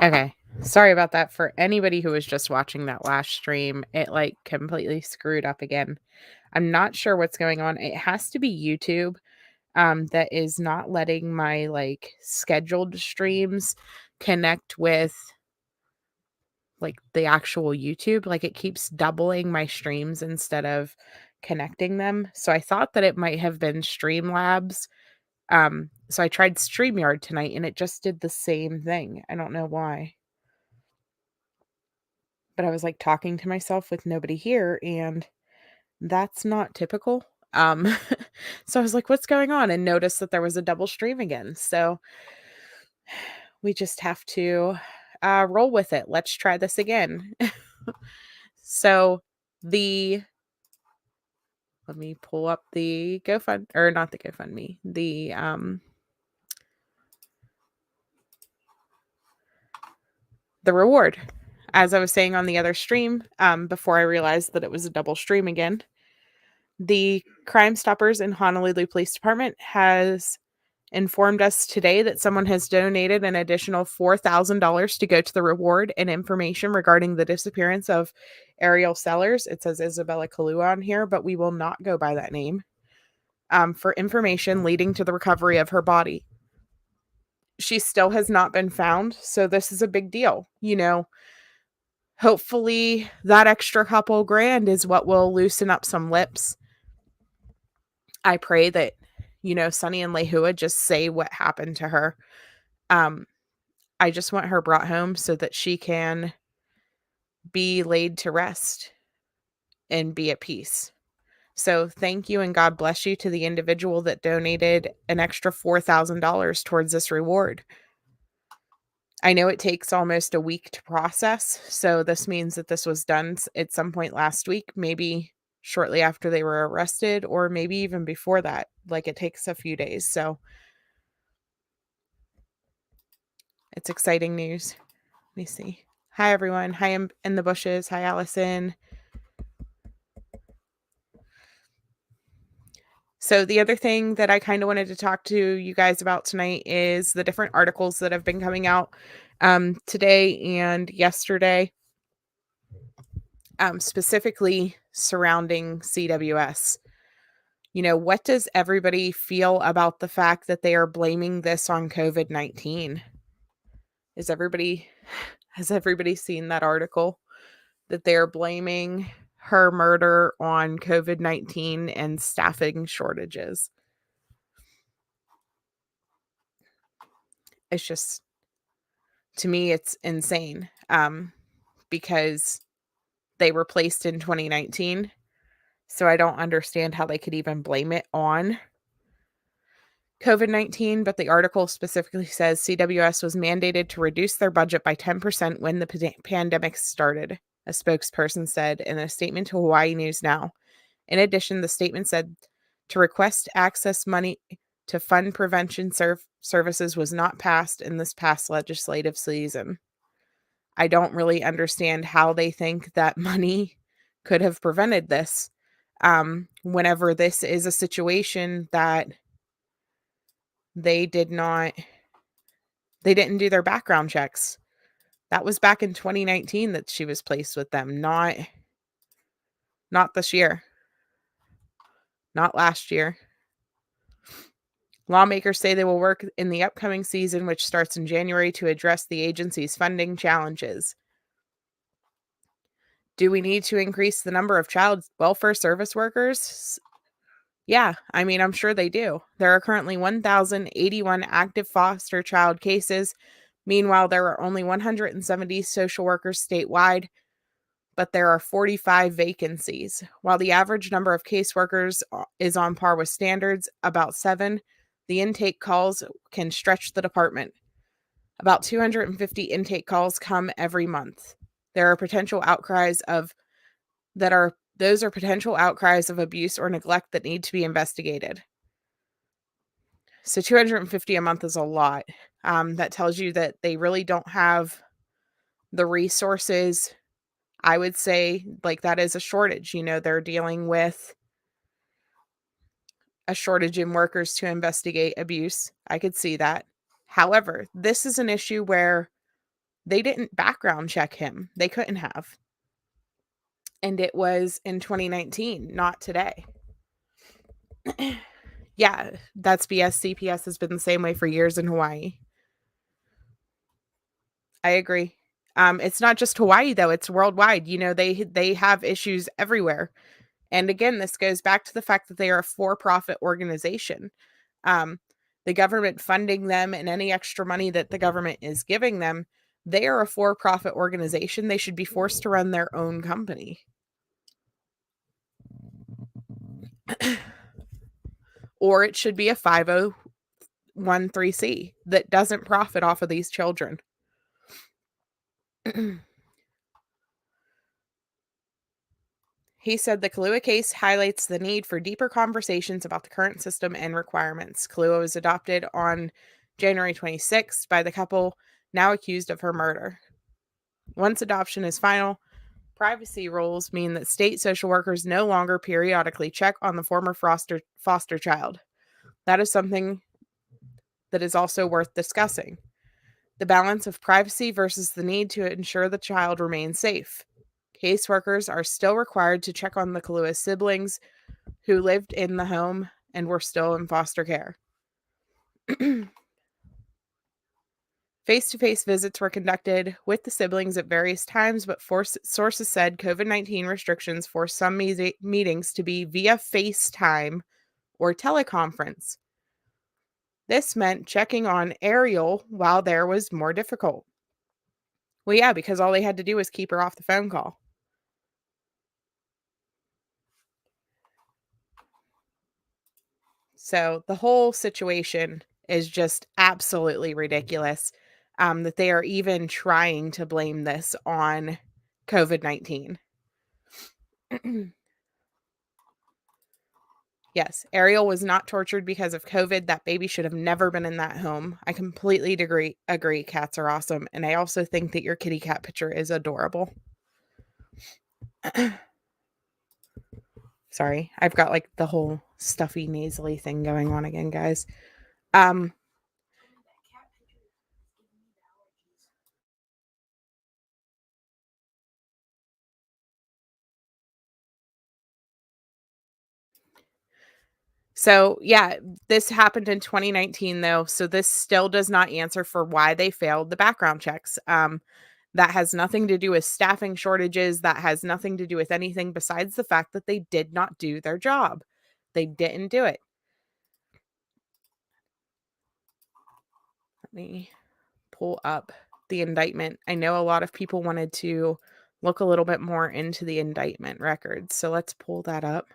Okay. Sorry about that. For anybody who was just watching that last stream, it like completely screwed up again. I'm not sure what's going on. It has to be YouTube that is not letting my like scheduled streams connect with like the actual YouTube. Like it keeps doubling my streams instead of connecting them. So I thought that it might have been Streamlabs. So I tried StreamYard tonight and it just did the same thing. I don't know why. But I was like talking to myself with nobody here, and that's not typical. Um, so I was like, what's going on? And noticed that there was a double stream again. So we just have to roll with it. Let's try this again. So the let me pull up the GoFund or not the GoFundMe, the reward. As I was saying on the other stream, before I realized that it was a double stream again, the Crime Stoppers in Honolulu Police Department has informed us today that someone has donated an additional $4,000 to go to the reward and information regarding the disappearance of Ariel Sellers. It says Isabella Kalua on here, but we will not go by that name. For information leading to the recovery of her body. She still has not been found, so this is a big deal. Hopefully that extra couple grand is what will loosen up some lips. I pray that, Sunny and Lehua just say what happened to her. I just want her brought home so that she can be laid to rest and be at peace. So thank you and God bless you to the individual that donated an extra $4,000 towards this reward. I know it takes almost a week to process, so this means that this was done at some point last week, maybe shortly after they were arrested, or maybe even before that. Like it takes a few days, so it's exciting news. Let me see. Hi, everyone. Hi, I'm in the bushes. Hi, Allison. So the other thing that I kind of wanted to talk to you guys about tonight is the different articles that have been coming out today and yesterday, specifically surrounding CWS. What does everybody feel about the fact that they are blaming this on COVID-19? Has everybody seen that article that they are blaming her murder on COVID-19 and staffing shortages? It's just, to me, it's insane. Because they were placed in 2019. So I don't understand how they could even blame it on COVID-19, but the article specifically says CWS was mandated to reduce their budget by 10% when the pandemic started, a spokesperson said in a statement to Hawaii News Now. In addition, the statement said to request access money to fund prevention services was not passed in this past legislative season. I don't really understand how they think that money could have prevented this. Whenever this is a situation that they didn't do their background checks. That was back in 2019 that she was placed with them, not this year, not last year. Lawmakers say they will work in the upcoming season, which starts in January, to address the agency's funding challenges. Do we need to increase the number of child welfare service workers? Yeah, I mean, I'm sure they do. There are currently 1,081 active foster child cases. Meanwhile, there are only 170 social workers statewide, but there are 45 vacancies. While the average number of caseworkers is on par with standards, about 7, the intake calls can stretch the department. About 250 intake calls come every month. There are potential outcries of abuse or neglect that need to be investigated. So 250 a month is a lot. That tells you that they really don't have the resources. I would say like that is a shortage. They're dealing with a shortage in workers to investigate abuse. I could see that. However, this is an issue where They didn't background check him. They couldn't have. And it was in 2019, not today. Yeah, that's BS. CPS has been the same way for years in Hawaii. I agree. It's not just Hawaii though, it's worldwide. They have issues everywhere. And again, this goes back to the fact that they are a for-profit organization. Um, the government funding them and any extra money that the government is giving them, they are a for-profit organization. They should be forced to run their own company. Or it should be a 5013C that doesn't profit off of these children. He said the Kahlua case highlights the need for deeper conversations about the current system and requirements. Kahlua was adopted on January 26th by the couple now accused of her murder. Once adoption is final, privacy rules mean that state social workers no longer periodically check on the former foster child. That is something that is also worth discussing. The balance of privacy versus the need to ensure the child remains safe. Caseworkers are still required to check on the Kahlua siblings who lived in the home and were still in foster care. Face-to-face visits were conducted with the siblings at various times, but sources said COVID-19 restrictions forced some meetings to be via FaceTime or teleconference. This meant checking on Ariel while there was more difficult. Well, yeah, because all they had to do was keep her off the phone call. So the whole situation is just absolutely ridiculous, that they are even trying to blame this on COVID-19. Yes, Ariel was not tortured because of COVID. That baby should have never been in that home. I completely agree. Cats are awesome. And I also think that your kitty cat picture is adorable. Sorry, I've got like the whole stuffy nasally thing going on again, guys. So, yeah, this happened in 2019 though, so this still does not answer for why they failed the background checks. That has nothing to do with staffing shortages, that has nothing to do with anything besides the fact that they did not do their job. They didn't do it. Let me pull up the indictment. I know a lot of people wanted to look a little bit more into the indictment records, so let's pull that up.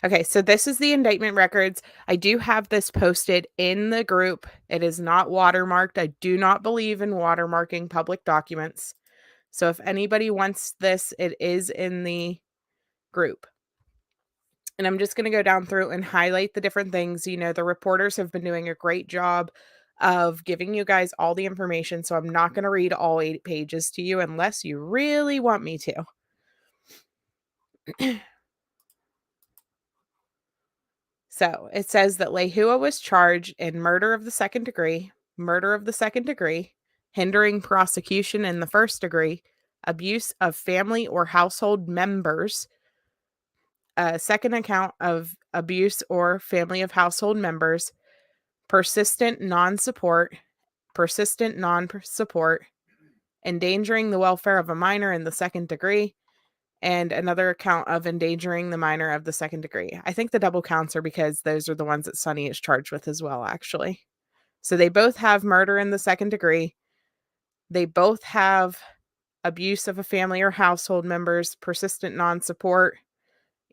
Okay, so this is the indictment records. I do have this posted in the group. It is not watermarked. I do not believe in watermarking public documents. So if anybody wants this, it is in the group. And I'm just going to go down through and highlight the different things. The reporters have been doing a great job of giving you guys all the information. So I'm not going to read all 8 pages to you unless you really want me to. So it says that Lehua was charged in murder of the second degree, hindering prosecution in the first degree, abuse of family or household members, a second account of abuse or family of household members, persistent non-support, endangering the welfare of a minor in the second degree, and another account of endangering the minor of the second degree. I think the double counts are because those are the ones that Sonny is charged with as well, actually. So they both have murder in the second degree. They both have abuse of a family or household members, persistent non-support,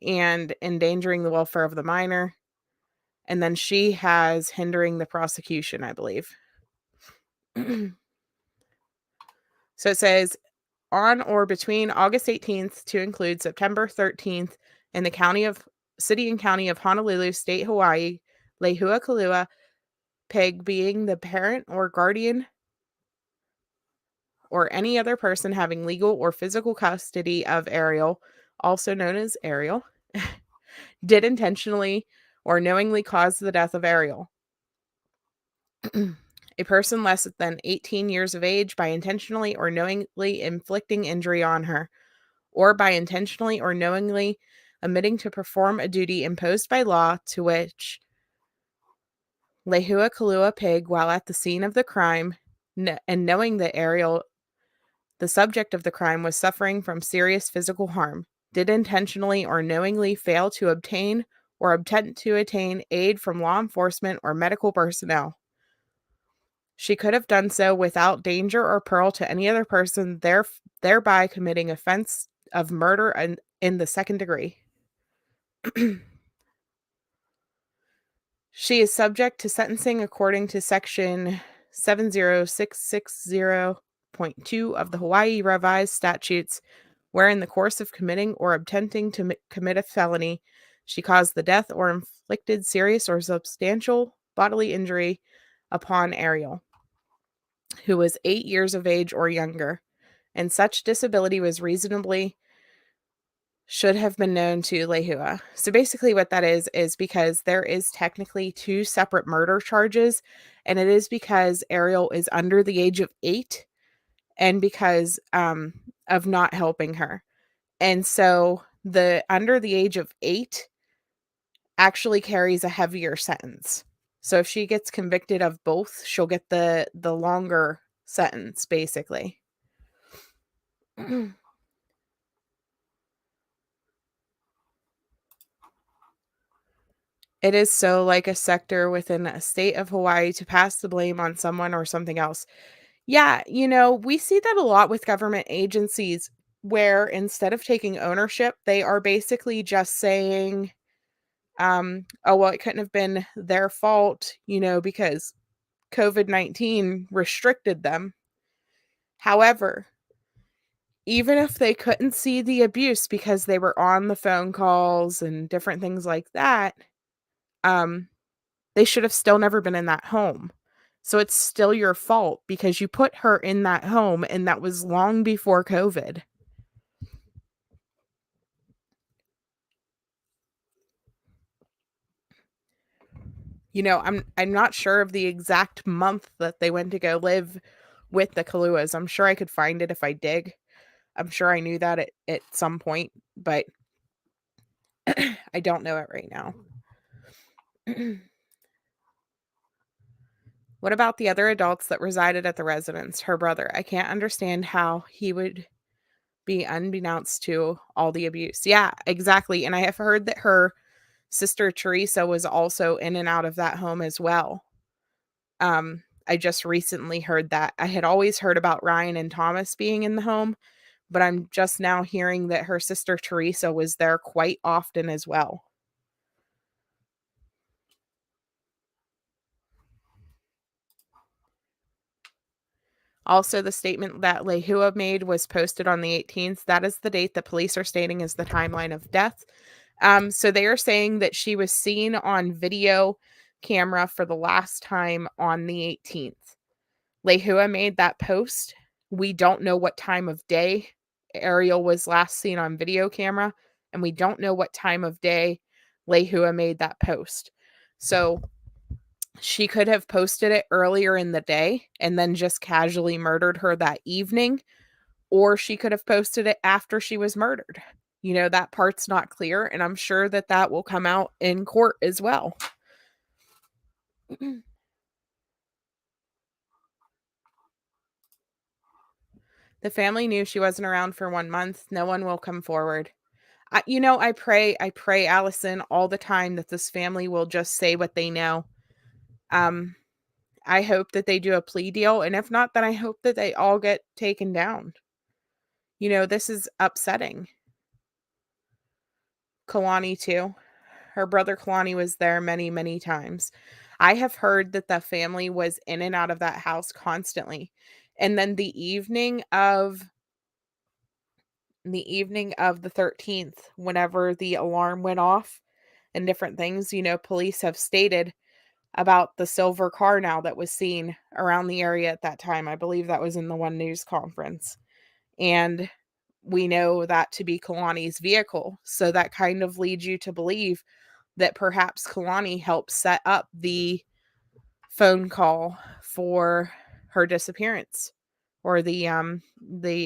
and endangering the welfare of the minor. And then she has hindering the prosecution, I believe. So it says, on or between August 18th to include September 13th in the city and county of Honolulu, state Hawaii, Lehua Kahlua, Peg being the parent or guardian or any other person having legal or physical custody of Ariel, also known as Ariel, did intentionally or knowingly cause the death of Ariel. A person less than 18 years of age by intentionally or knowingly inflicting injury on her, or by intentionally or knowingly omitting to perform a duty imposed by law to which Lehua Kalua Pig while at the scene of the crime, and knowing that Ariel, the subject of the crime, was suffering from serious physical harm, did intentionally or knowingly fail to obtain or attempt to attain aid from law enforcement or medical personnel. She could have done so without danger or peril to any other person, thereby committing offense of murder in the second degree. She is subject to sentencing according to Section 70660.2 of the Hawaii Revised Statutes, where in the course of committing or attempting to commit a felony, she caused the death or inflicted serious or substantial bodily injury upon Ariel, who was 8 years of age or younger, and such disability was reasonably should have been known to Lehua. So basically what that is because there is technically 2 separate murder charges, and it is because Ariel is under the age of 8 and because of not helping her. And so the under the age of 8 actually carries a heavier sentence. So if she gets convicted of both, she'll get the longer sentence basically. It is so like a sector within a state of Hawaii to pass the blame on someone or something else. Yeah, we see that a lot with government agencies where instead of taking ownership, they are basically just saying, oh, well, it couldn't have been their fault, because COVID-19 restricted them. However, even if they couldn't see the abuse because they were on the phone calls and different things like that, um, they should have still never been in that home. So it's still your fault because you put her in that home, and that was long before COVID. I'm not sure of the exact month that they went to go live with the Kaluas. I'm sure I could find it if I dig. I'm sure I knew that at some point, but I don't know it right now. What about the other adults that resided at the residence? Her brother. I can't understand how he would be unbeknownst to all the abuse. Yeah, exactly. And I have heard that her sister Teresa was also in and out of that home as well. I just recently heard that. I had always heard about Ryan and Thomas being in the home, but I'm just now hearing that her sister Teresa was there quite often as well. Also, the statement that Lehua made was posted on the 18th. That is the date that police are stating is the timeline of death. So they are saying that she was seen on video camera for the last time on the 18th. Lehua made that post. We don't know what time of day Ariel was last seen on video camera, and we don't know what time of day Lehua made that post. So she could have posted it earlier in the day and then just casually murdered her that evening, or she could have posted it after she was murdered. That part's not clear, and I'm sure that that will come out in court as well. The family knew she wasn't around for 1 month. No one will come forward. I pray, Allison, all the time that this family will just say what they know. I hope that they do a plea deal, and if not, then I hope that they all get taken down. This is upsetting. Kalani too. Her brother Kalani was there many, many times. I have heard that the family was in and out of that house constantly. And then the evening of the 13th, whenever the alarm went off and different things, police have stated about the silver car now that was seen around the area at that time. I believe that was in the One News conference. And we know that to be Kalani's vehicle. So that kind of leads you to believe that perhaps Kalani helped set up the phone call for her disappearance, or the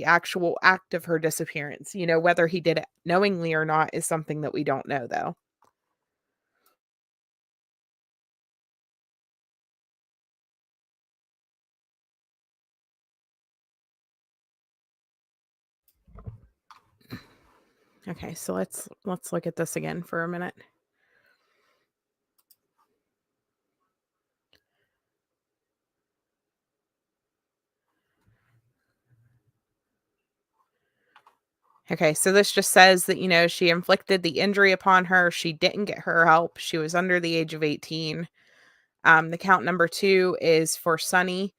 actual act of her disappearance. Whether he did it knowingly or not is something that we don't know, though. Okay, so let's look at this again for a minute. Okay, so this just says that, she inflicted the injury upon her. She didn't get her help. She was under the age of 18. The count number 2 is for Sonny,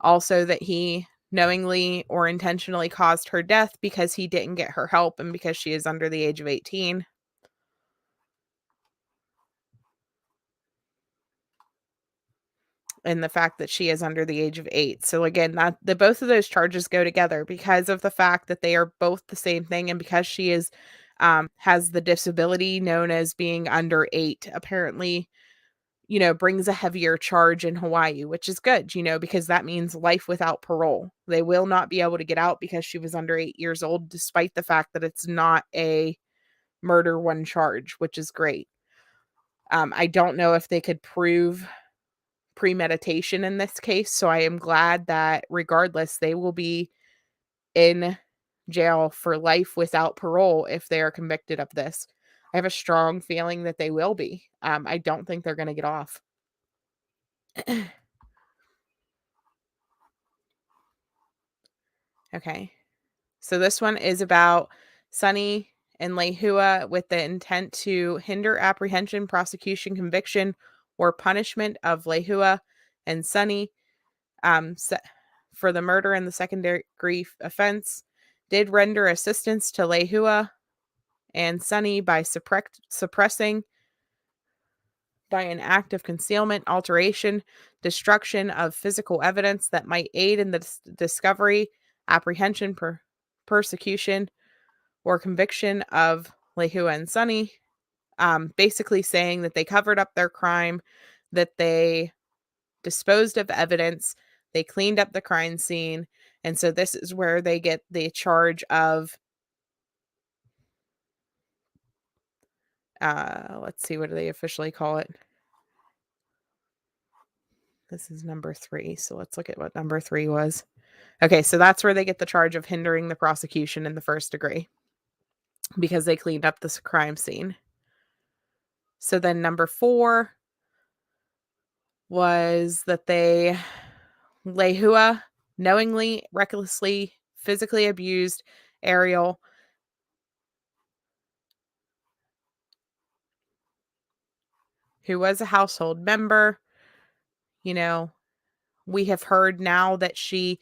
also that he knowingly or intentionally caused her death because he didn't get her help and because she is under the age of 18. And the fact that she is under the age of 8. So again, that the both of those charges go together because of the fact that they are both the same thing, and because she is has the disability known as being under 8. Apparently, brings a heavier charge in Hawaii, which is good, because that means life without parole. They will not be able to get out because she was under 8 years old, despite the fact that it's not a murder one charge, which is great. I don't know if they could prove premeditation in this case, so I am glad that regardless, they will be in jail for life without parole if they are convicted of this. I have a strong feeling that they will be. I don't think they're going to get off. Okay. So this one is about Sonny and Lehua with the intent to hinder apprehension, prosecution, conviction, or punishment of Lehua and Sonny for the murder and the secondary degree offense, did render assistance to Lehua and Sonny by suppressing by an act of concealment, alteration, destruction of physical evidence that might aid in the discovery, apprehension, persecution, or conviction of Lehua and Sonny. Basically saying that they covered up their crime, that they disposed of evidence, they cleaned up the crime scene, and so this is where they get the charge of let's see, what do they officially call it? This is number 3, so let's look at what number 3 was. Okay, so that's where they get the charge of hindering the prosecution in the first degree because they cleaned up this crime scene. So then number 4 was that Lehua knowingly, recklessly, physically abused Ariel, who was a household member. We have heard now that she,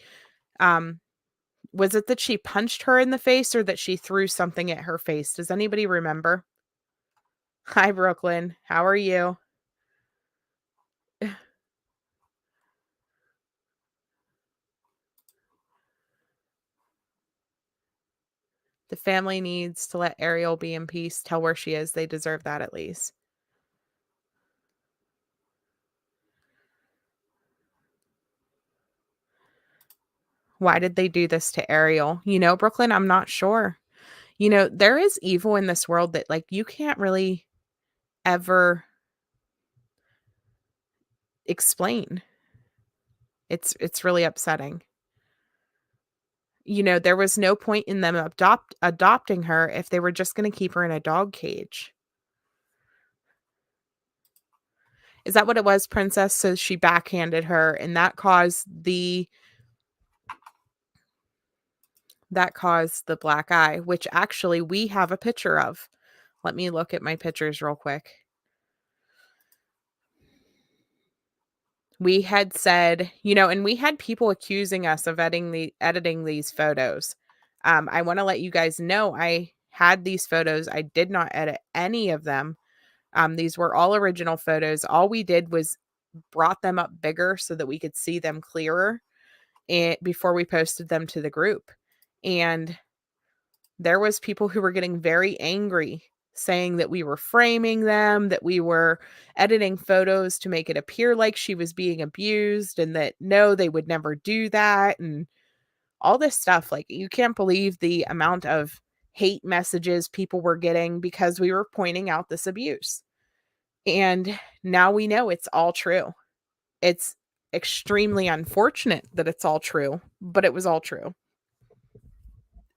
was it that she punched her in the face or that she threw something at her face? Does anybody remember? Hi, Brooklyn. How are you? The family needs to let Ariel be in peace. Tell where she is. They deserve that at least. Why did they do this to Ariel? Brooklyn, I'm not sure. There is evil in this world that, like, you can't really ever explain. It's really upsetting. There was no point in them adopting her if they were just going to keep her in a dog cage. Is that what it was, Princess? So she backhanded her, and that caused the black eye, which actually we have a picture of. Let me look at my pictures real quick. We had said, and we had people accusing us of editing these photos. I want to let you guys know I had these photos. I did not edit any of them. These were all original photos. All we did was brought them up bigger so that we could see them clearer before we posted them to the group. And There was people who were getting very angry, saying that we were framing them, that we were editing photos to make it appear like she was being abused, and that no, they would never do that, and all this stuff. Like, you can't believe the amount of hate messages people were getting because we were pointing out this abuse. And now we know it's all true. It's extremely unfortunate that it's all true, but it was all true.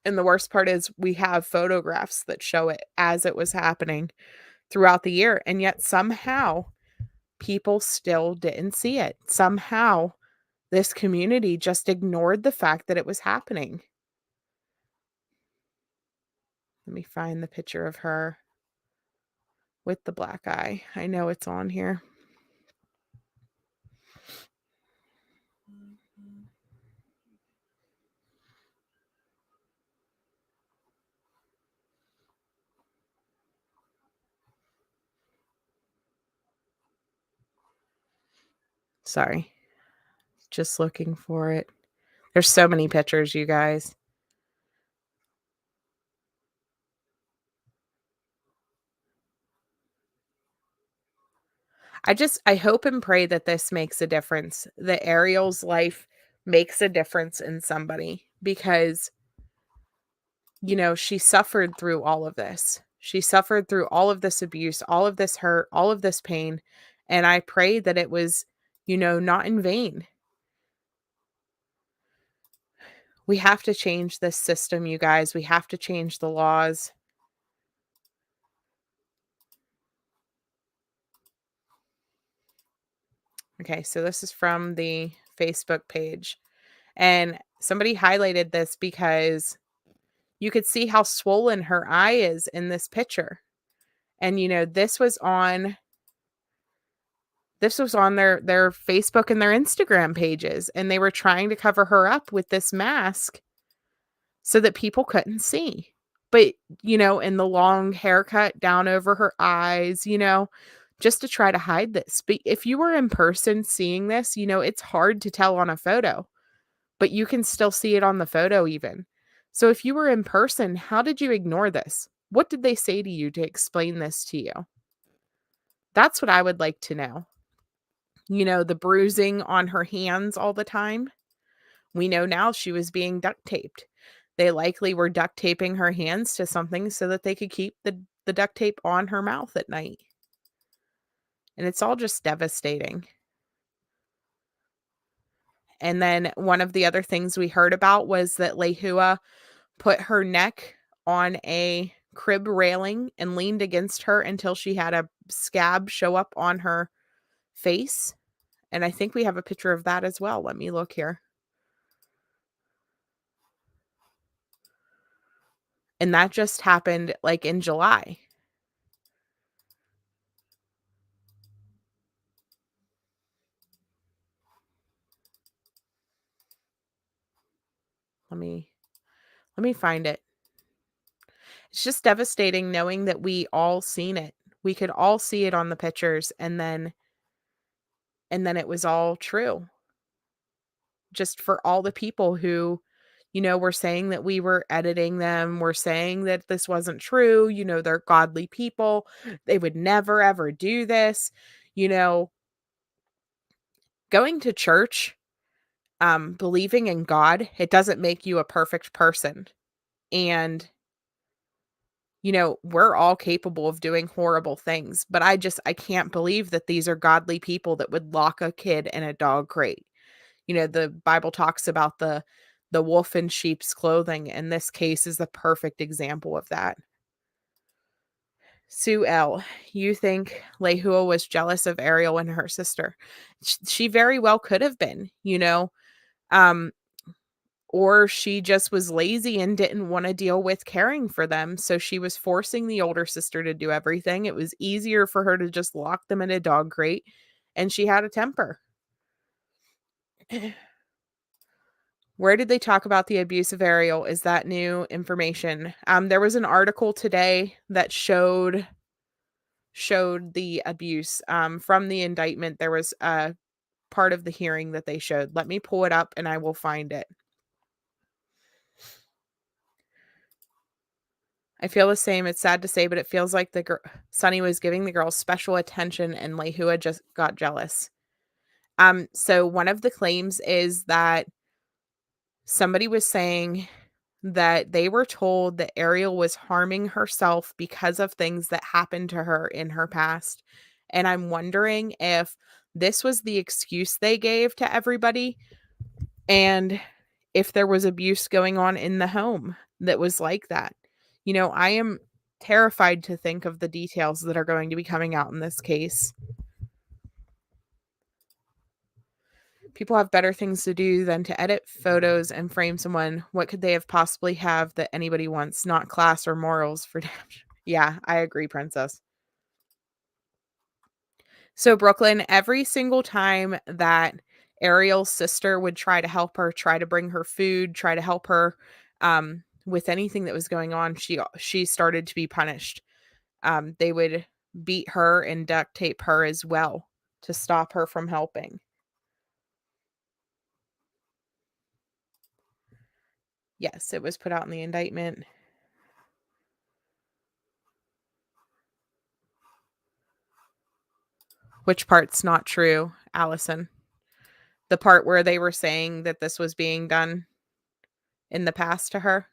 And the worst part is we have photographs that show it as it was happening throughout the year. And yet somehow people still didn't see it. Somehow this community just ignored the fact that it was happening. Let me find the picture of her with the black eye. I know it's on here. Sorry. Just looking for it. There's so many pictures, you guys. I hope and pray that this makes a difference. That Ariel's life makes a difference in somebody because, she suffered through all of this. She suffered through all of this abuse, all of this hurt, all of this pain. And I pray that it was, not in vain. We have to change this system, you guys. We have to change the laws. Okay, so this is from the Facebook page. And somebody highlighted this because you could see how swollen her eye is in this picture. And this was on their Facebook and their Instagram pages, and they were trying to cover her up with this mask so that people couldn't see. But, and the long haircut down over her eyes, just to try to hide this. But if you were in person seeing this, it's hard to tell on a photo, but you can still see it on the photo even. So if you were in person, how did you ignore this? What did they say to you to explain this to you? That's what I would like to know. The bruising on her hands all the time. We know now she was being duct taped. They likely were duct taping her hands to something so that they could keep the duct tape on her mouth at night. And it's all just devastating. And then one of the other things we heard about was that Lehua put her neck on a crib railing and leaned against her until she had a scab show up on her face. And I think we have a picture of that as well. Let me look here. And that just happened like in July. Let me find it. It's just devastating knowing that we all seen it. We could all see it on the pictures, and then it was all true. Just for all the people who, were saying that we were editing them, were saying that this wasn't true, they're godly people. They would never ever do this. Going to church, believing in God, it doesn't make you a perfect person. And we're all capable of doing horrible things, but I can't believe that these are godly people that would lock a kid in a dog crate. The Bible talks about the wolf in sheep's clothing, and this case is the perfect example of that. Sue L., you think Lehua was jealous of Ariel and her sister? She very well could have been, um, or she just was lazy and didn't want to deal with caring for them. So she was forcing the older sister to do everything. It was easier for her to just lock them in a dog crate, and she had a temper. Where did they talk about the abuse of Ariel? Is that new information? There was an article today that showed the abuse. From the indictment, there was a part of the hearing that they showed. Let me pull it up and I will find it. I feel the same. It's sad to say, but it feels like Sunny was giving the girls special attention and Lehua just got jealous. So one of the claims is that somebody was saying that they were told that Ariel was harming herself because of things that happened to her in her past. And I'm wondering if this was the excuse they gave to everybody and if there was abuse going on in the home that was like that. You know, I am terrified to think of the details that are going to be coming out in this case. People have better things to do than to edit photos and frame someone. What could they have possibly have that anybody wants? Not class or morals for damn sure. Yeah, I agree, Princess. So Brooklyn, every single time that Ariel's sister would try to help her, try to bring her food, try to help her with anything that was going on, she started to be punished. They would beat her and duct tape her as well to stop her from helping. Yes, it was put out in the indictment. Which part's not true, Allison? The part where they were saying that this was being done in the past to her?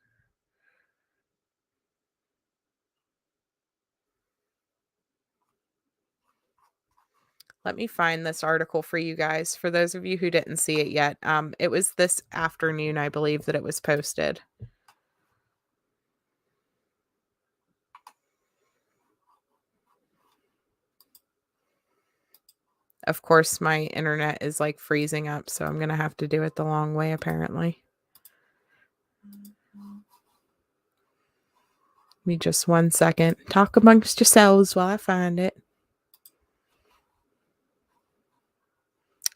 Let me find this article for you guys, for those of you who didn't see it yet. It was this afternoon, I believe, that it was posted. Of course, my internet is like freezing up, so I'm going to have to do it the long way, apparently. Give me just 1 second. Talk amongst yourselves while I find it.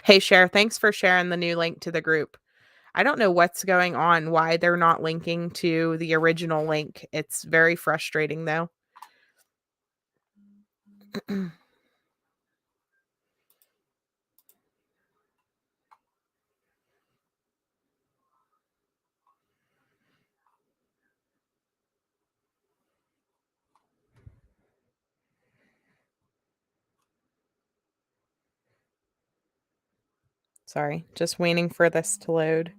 Hey, Cher, thanks for sharing the new link to the group. I don't know what's going on, why they're not linking to the original link. It's very frustrating, though. Sorry, just waiting for this to load.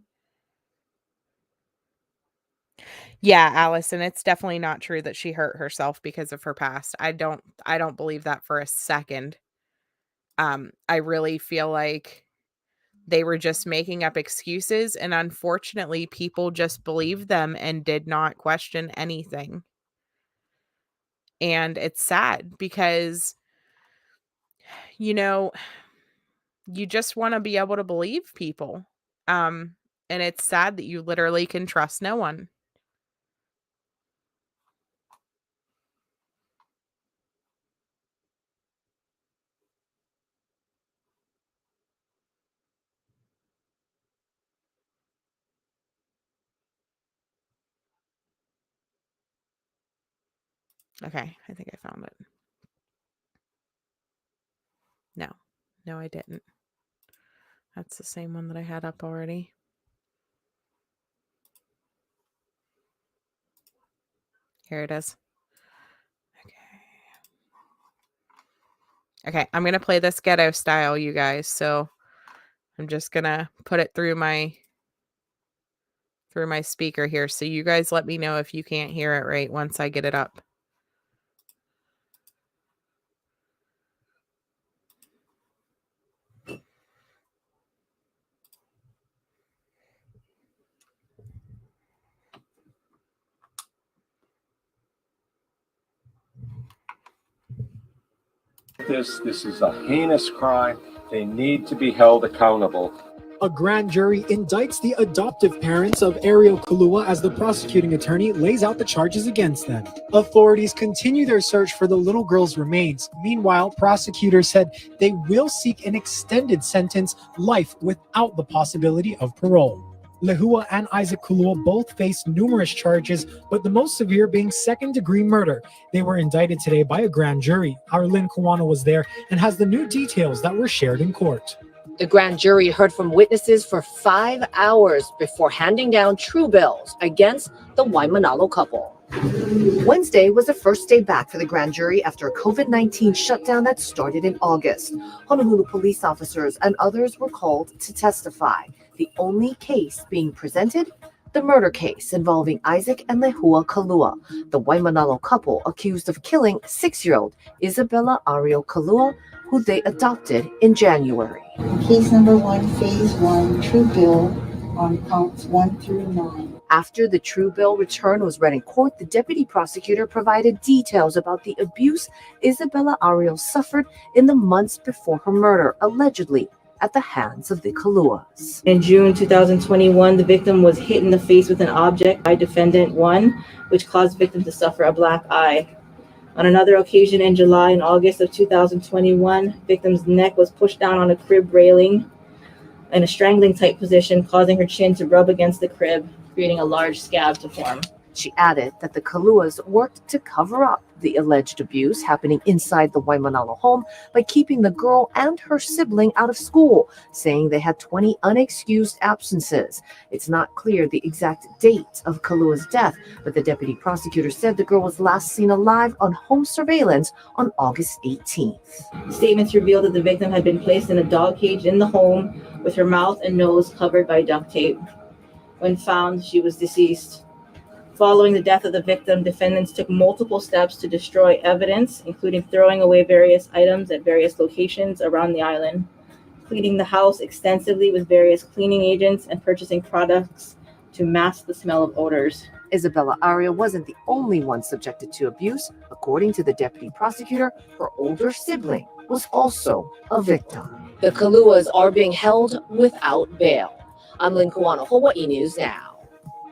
Yeah, Allison, it's definitely not true that she hurt herself because of her past. I don't believe that for a second. I really feel like they were just making up excuses, and unfortunately, people just believed them and did not question anything. And it's sad because, you know, you just want to be able to believe people. And it's sad that you literally can trust no one. Okay, I think I found it. No, I didn't. That's the same one that I had up already. Here it is. Okay, I'm going to play this ghetto style, you guys. So I'm just going to put it through my speaker here. So you guys let me know if you can't hear it right once I get it up. This is a heinous crime. They need to be held accountable. A grand jury indicts the adoptive parents of Ariel Kalua as the prosecuting attorney lays out the charges against them. Authorities continue their search for the little girl's remains. Meanwhile, prosecutors said they will seek an extended sentence, life without the possibility of parole. Lehua and Isaac Kalua both face numerous charges, but the most severe being second-degree murder. They were indicted today by a grand jury. Our Lynn Kawana was there and has the new details that were shared in court. The grand jury heard from witnesses for 5 hours before handing down true bills against the Waimanalo couple. Wednesday was the first day back for the grand jury after a COVID-19 shutdown that started in August. Honolulu police officers and others were called to testify. The only case being presented, the murder case involving Isaac and Lehua Kalua, the Waimanalo couple accused of killing 6-year-old Isabella Ariel Kalua, who they adopted in January. Case number 1, phase 1, true bill on counts 1 through 9. After the true bill return was read in court, the deputy prosecutor provided details about the abuse Isabella Ariel suffered in the months before her murder, allegedly at the hands of the Kaluas. In June 2021, the victim was hit in the face with an object by defendant 1, which caused victim to suffer a black eye. On another occasion in July and August of 2021, victim's neck was pushed down on a crib railing in a strangling type position, causing her chin to rub against the crib, creating a large scab to form. She added that the Kaluas worked to cover up the alleged abuse happening inside the Waimanalo home by keeping the girl and her sibling out of school, saying they had 20 unexcused absences. It's not clear the exact date of Kalua's death, but the deputy prosecutor said the girl was last seen alive on home surveillance on August 18th. Statements revealed that the victim had been placed in a dog cage in the home with her mouth and nose covered by duct tape. When found, she was deceased. Following the death of the victim, defendants took multiple steps to destroy evidence, including throwing away various items at various locations around the island, cleaning the house extensively with various cleaning agents, and purchasing products to mask the smell of odors. Isabella Ariel wasn't the only one subjected to abuse. According to the deputy prosecutor, her older sibling was also a victim. The Kaluas are being held without bail. I'm Lynn Kuano, Hawaii News Now.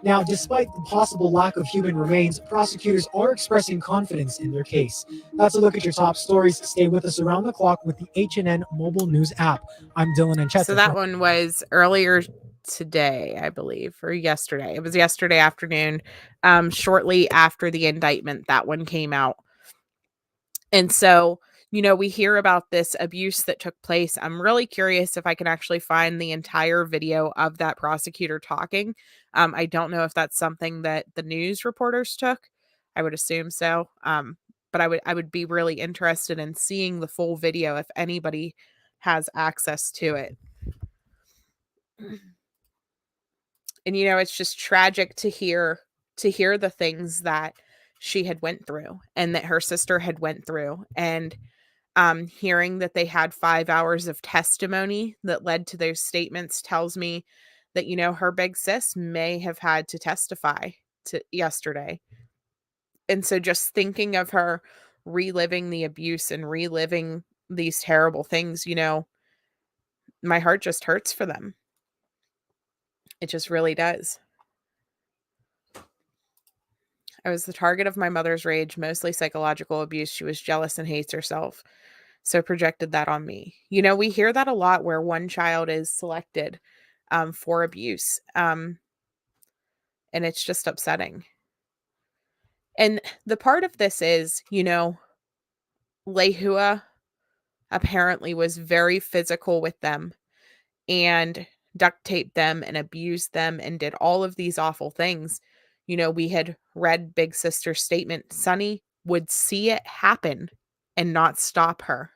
Now, despite the possible lack of human remains, prosecutors are expressing confidence in their case. That's a look at your top stories. Stay with us around the clock with the HNN mobile news app. I'm Dylan Ancheta. So that one was earlier today, I believe, or yesterday. It was yesterday afternoon, shortly after the indictment, that one came out. And so, we hear about this abuse that took place. I'm really curious if I can actually find the entire video of that prosecutor talking. I don't know if that's something that the news reporters took. I would assume so. But I would be really interested in seeing the full video if anybody has access to it. And it's just tragic to hear the things that she had went through and that her sister had went through, and hearing that they had 5 hours of testimony that led to those statements tells me that, her big sis may have had to testify to yesterday. And so just thinking of her reliving the abuse and reliving these terrible things, my heart just hurts for them. It just really does. I was the target of my mother's rage, mostly psychological abuse. She was jealous and hates herself, so projected that on me. We hear that a lot where one child is selected for abuse. And it's just upsetting. And the part of this is, Lehua apparently was very physical with them and duct taped them and abused them and did all of these awful things. We had read Big Sister's statement. Sonny would see it happen and not stop her.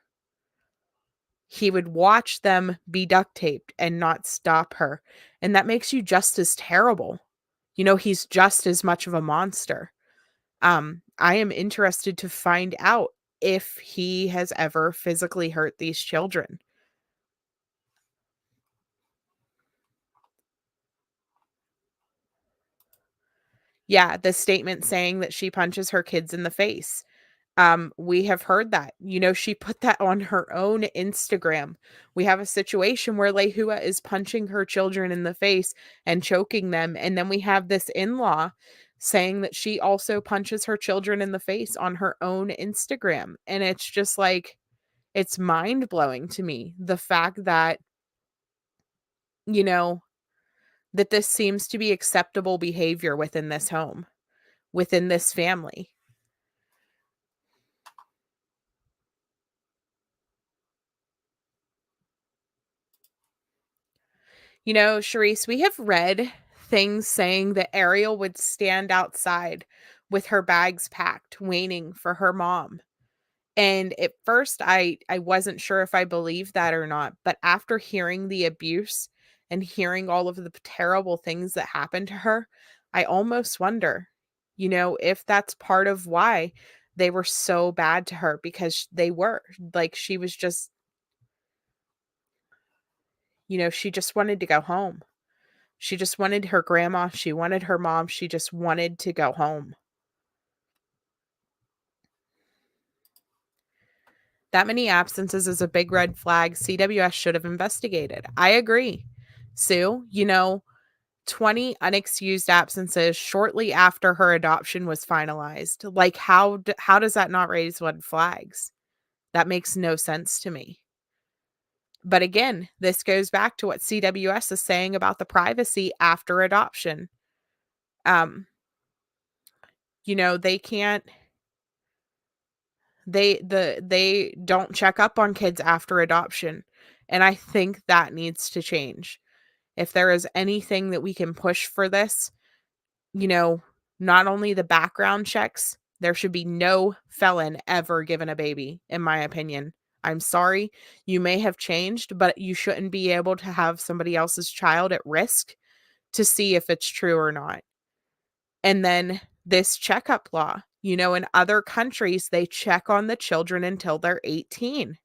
He would watch them be duct taped and not stop her. And that makes you just as terrible. He's just as much of a monster. I am interested to find out if he has ever physically hurt these children. Yeah, the statement saying that she punches her kids in the face. We have heard that. She put that on her own Instagram. We have a situation where Lehua is punching her children in the face and choking them. And then we have this in-law saying that she also punches her children in the face on her own Instagram. And it's just like, it's mind-blowing to me. The fact that, that this seems to be acceptable behavior within this home, within this family. Charisse, we have read things saying that Ariel would stand outside with her bags packed, waiting for her mom. And at first I wasn't sure if I believed that or not, but after hearing the abuse and hearing all of the terrible things that happened to her, I almost wonder, if that's part of why they were so bad to her, because they were. Like, she was just, she just wanted to go home. She just wanted her grandma, she wanted her mom, she just wanted to go home. That many absences is a big red flag CWS should have investigated. I agree. Sue, 20 unexcused absences shortly after her adoption was finalized. Like, how does that not raise red flags? That makes no sense to me. But again, this goes back to what CWS is saying about the privacy after adoption. They can't they don't check up on kids after adoption. And I think that needs to change. If there is anything that we can push for this, not only the background checks, there should be no felon ever given a baby, in my opinion. I'm sorry, you may have changed, but you shouldn't be able to have somebody else's child at risk to see if it's true or not. And then this checkup law, in other countries, they check on the children until they're 18.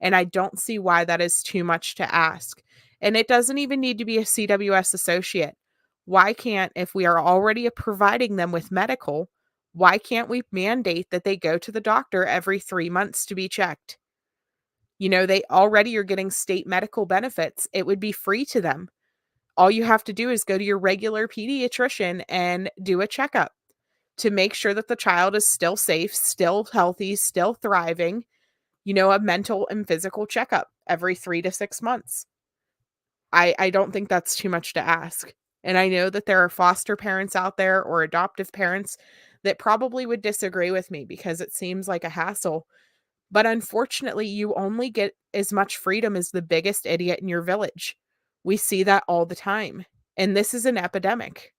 And I don't see why that is too much to ask. And it doesn't even need to be a CWS associate. Why can't, if we are already providing them with medical, why can't we mandate that they go to the doctor every 3 months to be checked? They already are getting state medical benefits. It would be free to them. All you have to do is go to your regular pediatrician and do a checkup to make sure that the child is still safe, still healthy, still thriving, a mental and physical checkup every 3 to 6 months. I don't think that's too much to ask. And I know that there are foster parents out there or adoptive parents that probably would disagree with me because it seems like a hassle. But unfortunately, you only get as much freedom as the biggest idiot in your village. We see that all the time. And this is an epidemic.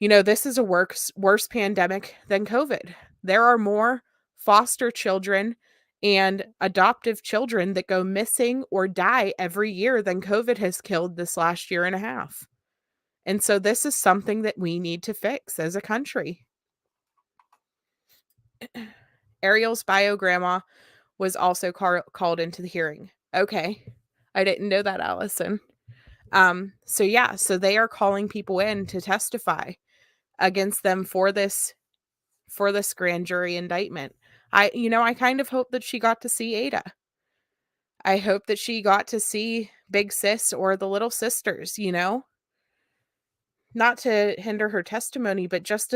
This is a worse pandemic than COVID. There are more foster children and adoptive children that go missing or die every year than COVID has killed this last year and a half. And so this is something that we need to fix as a country. Ariel's bio grandma was also called into the hearing. Okay. I didn't know that, Allison. So they are calling people in to testify against them for this grand jury indictment. I kind of hope that she got to see Ada. I hope that she got to see Big Sis or the little sisters, not to hinder her testimony, but just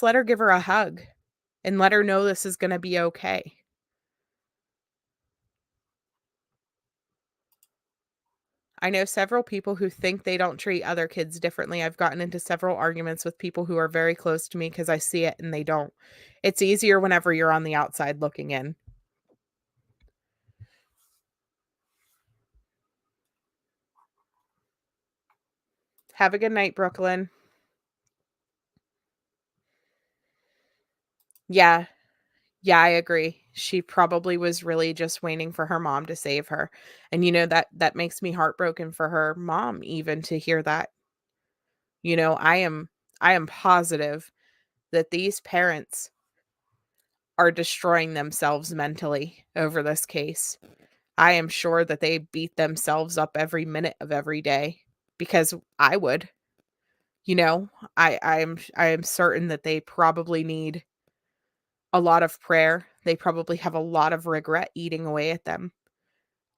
let her give her a hug and let her know this is going to be okay. I know several people who think they don't treat other kids differently. I've gotten into several arguments with people who are very close to me because I see it and they don't. It's easier whenever you're on the outside looking in. Have a good night, Brooklyn. Yeah, I agree. She probably was really just waiting for her mom to save her. And that makes me heartbroken for her mom even to hear that. I am positive that these parents are destroying themselves mentally over this case. I am sure that they beat themselves up every minute of every day because I would. I am certain that they probably need a lot of prayer. They probably have a lot of regret eating away at them.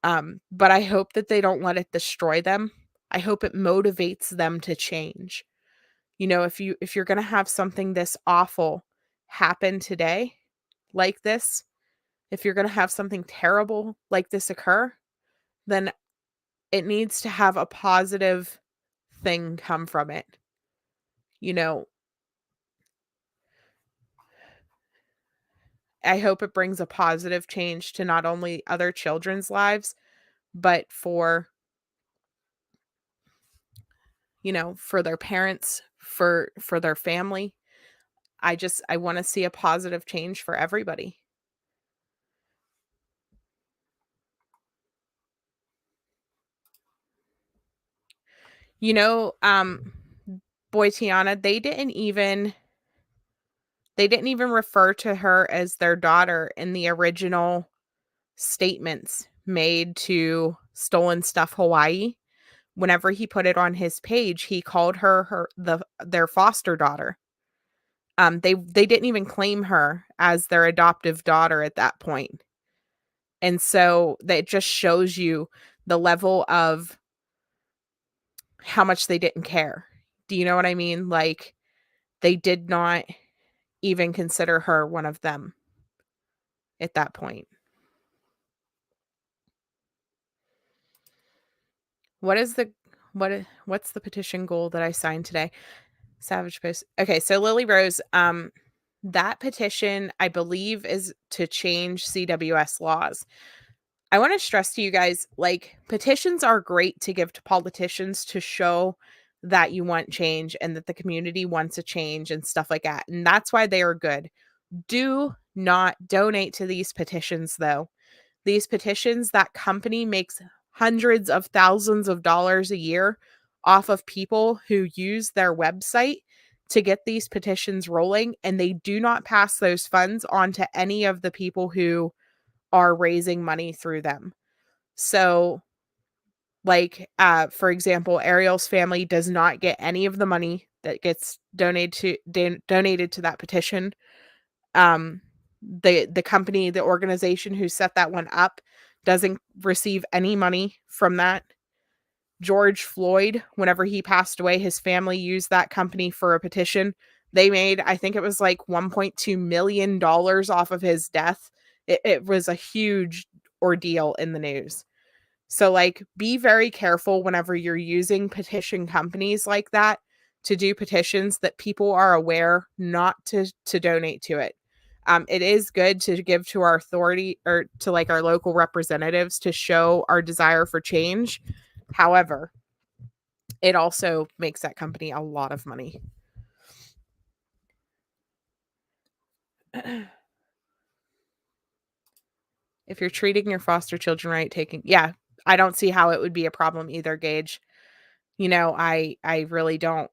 But I hope that they don't let it destroy them. I hope it motivates them to change. If you're going to have something this awful happen today like this, if you're going to have something terrible like this occur, then it needs to have a positive thing come from it. I hope it brings a positive change to not only other children's lives, but for their parents, for their family. I want to see a positive change for everybody. Boy Tiana, they didn't even refer to her as their daughter in the original statements made to Stolen Stuff Hawaii. Whenever he put it on his page, he called her their foster daughter. They didn't even claim her as their adoptive daughter at that point. And so that just shows you the level of how much they didn't care. Do you know what I mean? Like, they did not even consider her one of them at that point. What's the petition goal that I signed today? Savage Post. Okay, so Lily Rose, that petition, I believe, is to change CWS laws. I want to stress to you guys, like, petitions are great to give to politicians to show that you want change and that the community wants a change and stuff like that. And that's why they are good. Do not donate to these petitions, though. These petitions, that company makes hundreds of thousands of dollars a year off of people who use their website to get these petitions rolling, and they do not pass those funds on to any of the people who are raising money through them. So, like, for example, Ariel's family does not get any of the money that gets donated to that petition. The company, the organization who set that one up, doesn't receive any money from that. George Floyd, whenever he passed away, his family used that company for a petition. They made, I think it was like $1.2 million off of his death. It was a huge ordeal in the news. So, like, be very careful whenever you're using petition companies like that to do petitions that people are aware not to donate to it. It is good to give to our authority or to, like, our local representatives to show our desire for change. However, it also makes that company a lot of money. If you're treating your foster children right, I don't see how it would be a problem either, Gage. I really don't.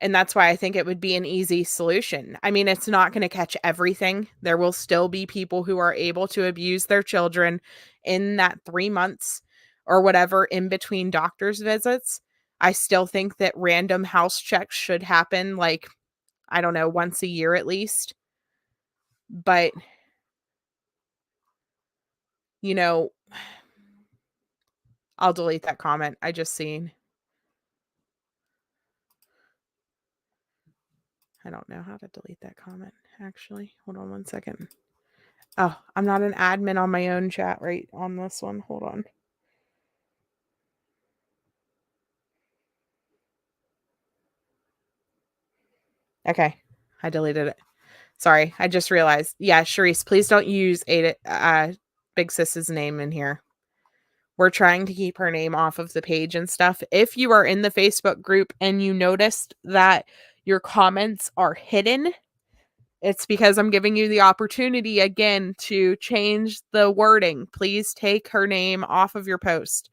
And that's why I think it would be an easy solution. I mean, it's not going to catch everything. There will still be people who are able to abuse their children in that 3 months or whatever in between doctor's visits. I still think that random house checks should happen, like, I don't know, once a year at least. But, I'll delete that comment. I just seen. I don't know how to delete that comment, actually. Hold on one second. Oh, I'm not an admin on my own chat right on this one. Hold on. Okay, I deleted it. Sorry, I just realized. Yeah, Charisse, please don't use Big Sis's name in here. We're trying to keep her name off of the page and stuff. If you are in the Facebook group and you noticed that your comments are hidden, it's because I'm giving you the opportunity again to change the wording. Please take her name off of your post.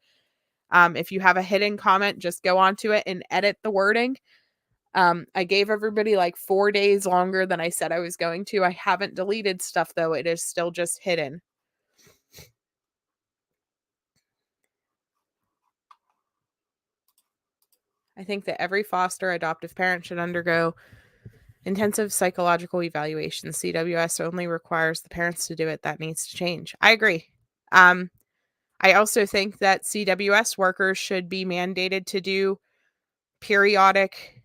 If you have a hidden comment, just go onto it and edit the wording. I gave everybody like 4 days longer than I said I was going to. I haven't deleted stuff, though. It is still just hidden. I think that every foster adoptive parent should undergo intensive psychological evaluation. CWS only requires the parents to do it. That needs to change. I agree. I also think that CWS workers should be mandated to do periodic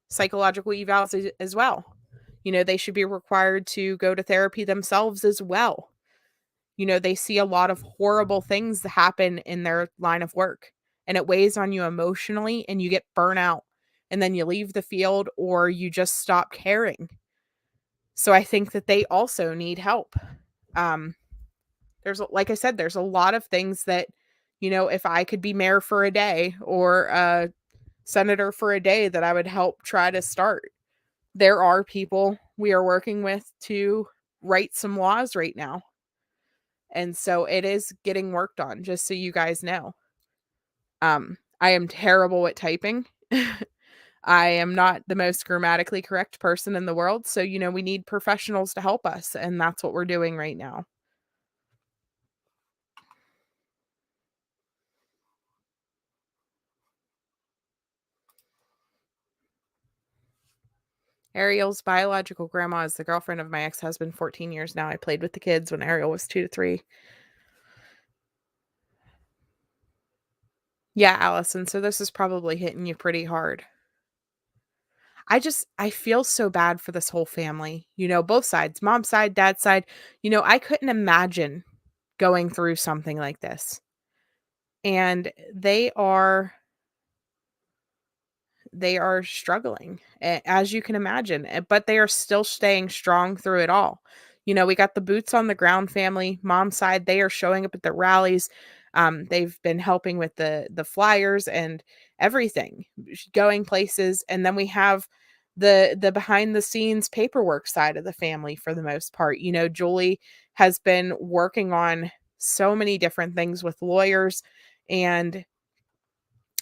psychological evals as well. They should be required to go to therapy themselves as well. They see a lot of horrible things that happen in their line of work, and it weighs on you emotionally, and you get burnout, and then you leave the field or you just stop caring. So I think that they also need help. Like I said, there's a lot of things that, if I could be mayor for a day or senator for a day that I would help try to start. There are people we are working with to write some laws right now. And so it is getting worked on, just so you guys know. I am terrible at typing. I am not the most grammatically correct person in the world. So, we need professionals to help us. And that's what we're doing right now. Ariel's biological grandma is the girlfriend of my ex-husband, 14 years now. I played with the kids when Ariel was 2 to 3. Yeah, Allison. So this is probably hitting you pretty hard. I feel so bad for this whole family, both sides, mom's side, dad's side. I couldn't imagine going through something like this. And they are struggling, as you can imagine, but they are still staying strong through it all. We got the boots on the ground family, mom's side. They are showing up at the rallies. They've been helping with the flyers and everything, going places. And then we have the behind the scenes paperwork side of the family for the most part. Julie has been working on so many different things with lawyers, and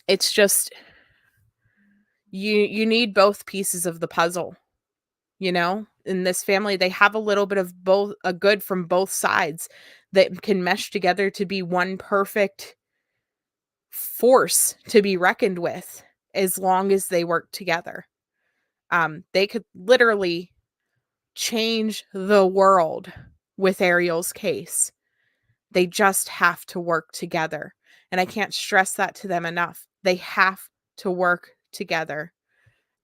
it's just you need both pieces of the puzzle. In this family, they have a little bit of both, a good from both sides that can mesh together to be one perfect force to be reckoned with, as long as they work together. They could literally change the world with Ariel's case. They just have to work together. And I can't stress that to them enough. They have to work together.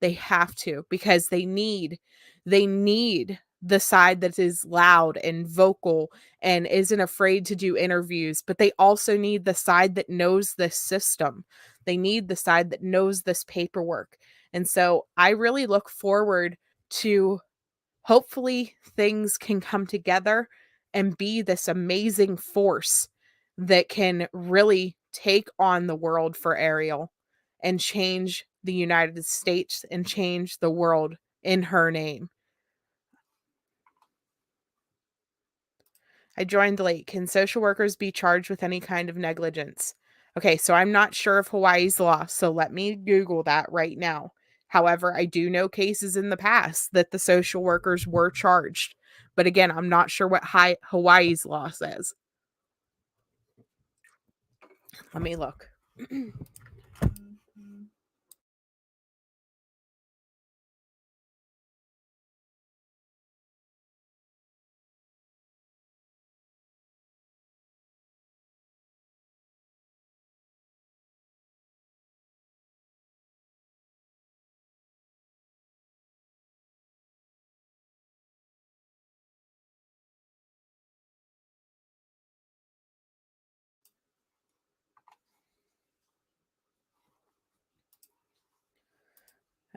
They have to, because they need the side that is loud and vocal and isn't afraid to do interviews, but they also need the side that knows this system. They need the side that knows this paperwork. And so I really look forward to, hopefully things can come together and be this amazing force that can really take on the world for Ariel and change the United States and change the world in her name. I joined late. Can social workers be charged with any kind of negligence? Okay, so I'm not sure of Hawaii's law, so let me Google that right now. However, I do know cases in the past that the social workers were charged. But again, I'm not sure what Hawaii's law says. Let me look.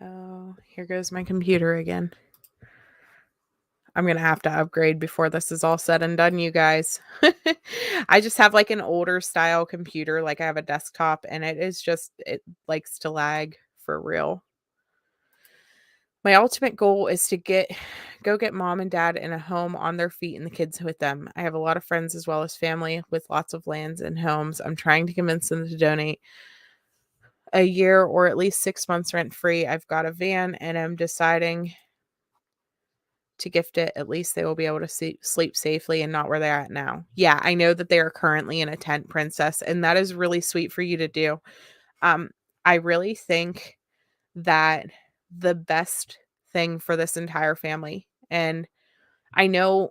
Oh, here goes my computer again. I'm going to have to upgrade before this is all said and done, you guys. I just have like an older style computer. Like I have a desktop, and it likes to lag for real. My ultimate goal is to go get mom and dad in a home on their feet and the kids with them. I have a lot of friends as well as family with lots of lands and homes. I'm trying to convince them to donate a year or at least 6 months rent free. I've got a van, and I'm deciding to gift it. At least they will be able to sleep safely and not where they're at now. Yeah, I know that they are currently in a tent, Princess, and that is really sweet for you to do. I really think that the best thing for this entire family, and I know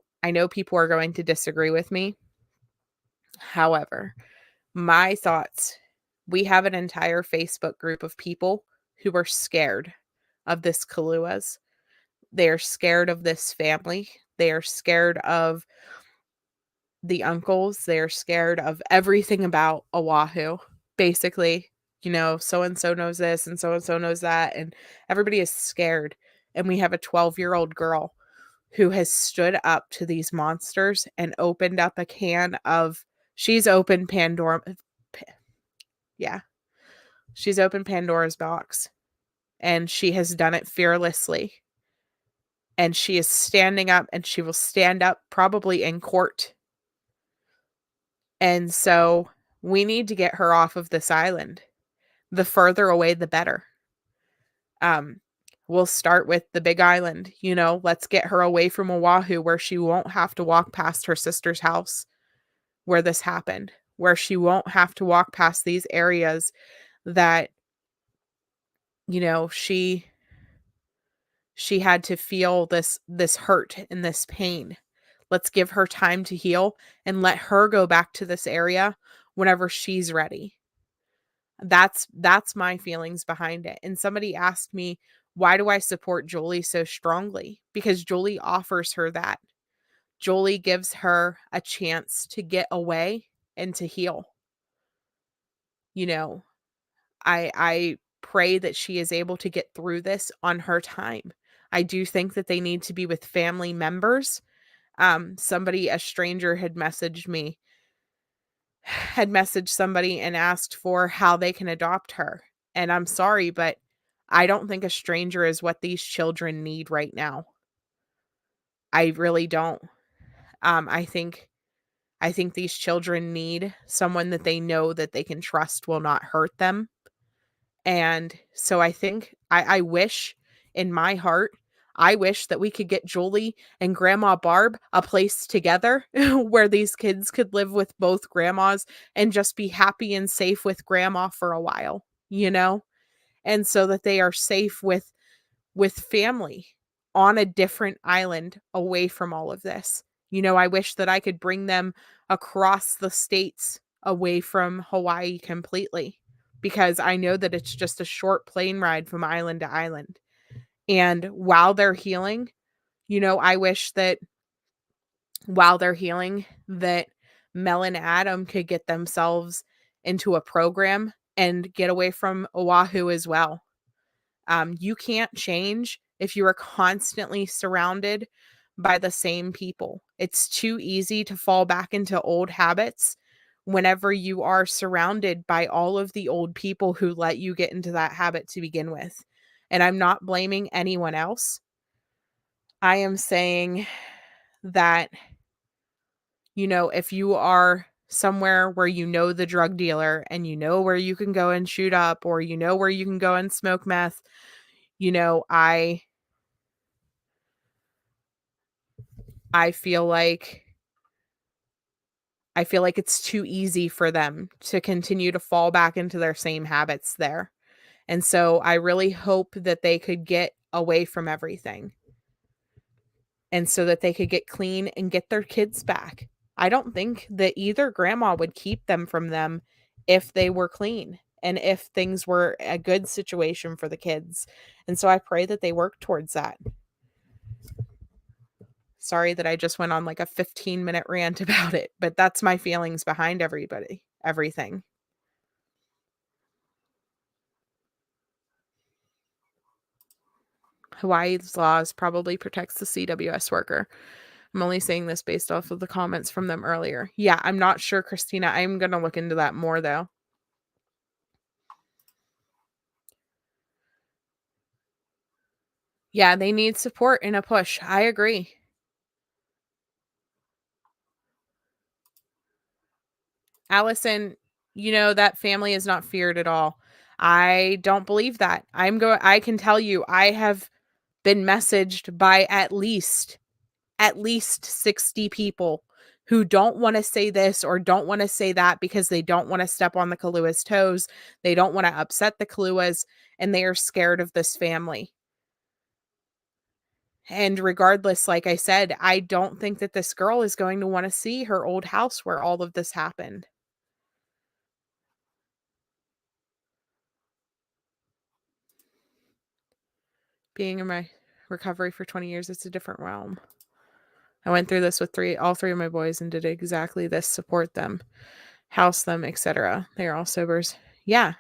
people are going to disagree with me. However, my thoughts, we have an entire Facebook group of people who are scared of this Kaluas. They are scared of this family. They are scared of the uncles. They are scared of everything about Oahu. Basically, so-and-so knows this and so knows that. And everybody is scared. And we have a 12-year-old girl who has stood up to these monsters and opened up a can of, she's opened Pandora. Yeah. She's opened Pandora's box, and she has done it fearlessly. And she is standing up, and she will stand up probably in court. And so we need to get her off of this island. The further away, the better. We'll start with the big island. Let's get her away from Oahu, where she won't have to walk past her sister's house where this happened, where she won't have to walk past these areas that, she had to feel this hurt and this pain. Let's give her time to heal and let her go back to this area whenever she's ready. That's my feelings behind it. And somebody asked me, why do I support Jolie so strongly? Because Jolie offers her that. Jolie gives her a chance to get away and to heal. I pray that she is able to get through this on her time. I do think that they need to be with family members. A stranger had messaged somebody and asked for how they can adopt her. And I'm sorry, but I don't think a stranger is what these children need right now. I really don't. I think these children need someone that they know that they can trust will not hurt them. And so I think I wish in my heart, I wish that we could get Julie and Grandma Barb a place together where these kids could live with both grandmas and just be happy and safe with grandma for a while, and so that they are safe with family on a different island away from all of this. I wish that I could bring them across the states away from Hawaii completely, because I know that it's just a short plane ride from island to island. And while they're healing, I wish that while they're healing, that Mel and Adam could get themselves into a program and get away from Oahu as well. You can't change if you are constantly surrounded by the same people. It's too easy to fall back into old habits whenever you are surrounded by all of the old people who let you get into that habit to begin with. And I'm not blaming anyone else. I am saying that, if you are somewhere where the drug dealer and where you can go and shoot up, or where you can go and smoke meth, I feel like it's too easy for them to continue to fall back into their same habits there. And so I really hope that they could get away from everything, and so that they could get clean and get their kids back. I don't think that either grandma would keep them from them if they were clean and if things were a good situation for the kids. And so I pray that they work towards that. Sorry that I just went on like a 15-minute rant about it, but that's my feelings behind everything. Hawaii's laws probably protects the CWS worker. I'm only saying this based off of the comments from them earlier. Yeah, I'm not sure, Christina. I'm going to look into that more, though. Yeah, they need support and a push. I agree. Allison, that family is not feared at all. I don't believe that. I can tell you, I have been messaged by at least 60 people who don't want to say this or don't want to say that because they don't want to step on the Kalua's toes. They don't want to upset the Kaluas, and they are scared of this family. And regardless, like I said, I don't think that this girl is going to want to see her old house where all of this happened. Being in my recovery for 20 years, it's a different realm. I went through this with all three of my boys and did exactly this: support them, house them, etc. They are all sobers. Yeah.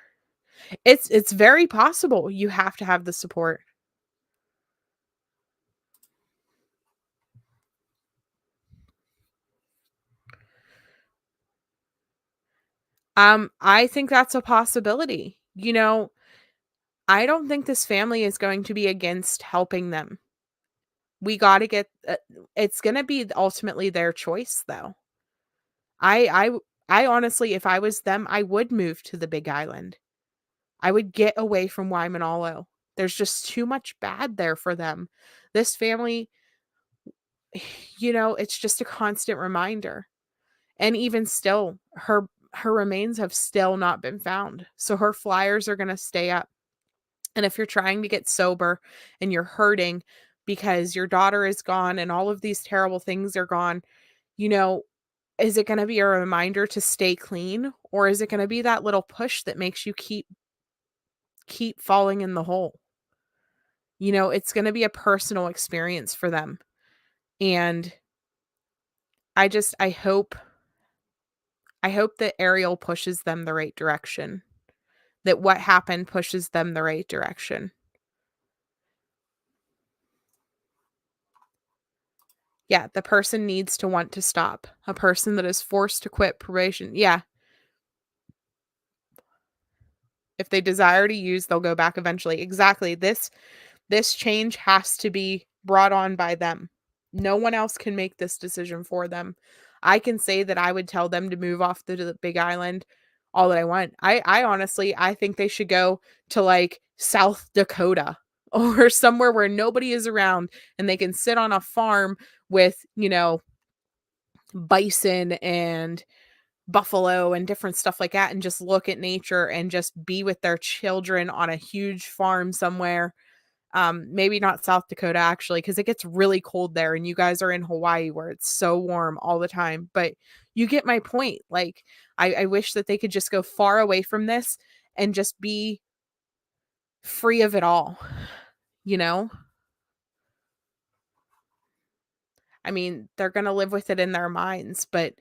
It's very possible. You have to have the support. I think that's a possibility. you know, I don't think this family is going to be against helping them. We got to get it's going to be ultimately their choice though. I I honestly, if I was them, I would move to the Big Island. I would get away from Waimanalo. There's just too much bad there for them. This family, it's just a constant reminder. And even still, her remains have still not been found. So her flyers are going to stay up. And if you're trying to get sober and you're hurting because your daughter is gone and all of these terrible things are gone, you know, is it going to be a reminder to stay clean, or is it going to be that little push that makes you keep falling in the hole? It's going to be a personal experience for them. And I hope that Ariel pushes them the right direction. That what happened pushes them the right direction. Yeah, the person needs to want to stop. A person that is forced to quit probation. Yeah. If they desire to use, they'll go back eventually. Exactly. This change has to be brought on by them. No one else can make this decision for them. I can say that I would tell them to move off to the Big Island all that I want. I honestly, I think they should go to like South Dakota or somewhere where nobody is around and they can sit on a farm with, bison and buffalo and different stuff like that and just look at nature and just be with their children on a huge farm somewhere. Maybe not South Dakota actually, because it gets really cold there and you guys are in Hawaii where it's so warm all the time. But you get my point. Like, I wish that they could just go far away from this and just be free of it all, you know? I mean, they're gonna live with it in their minds, but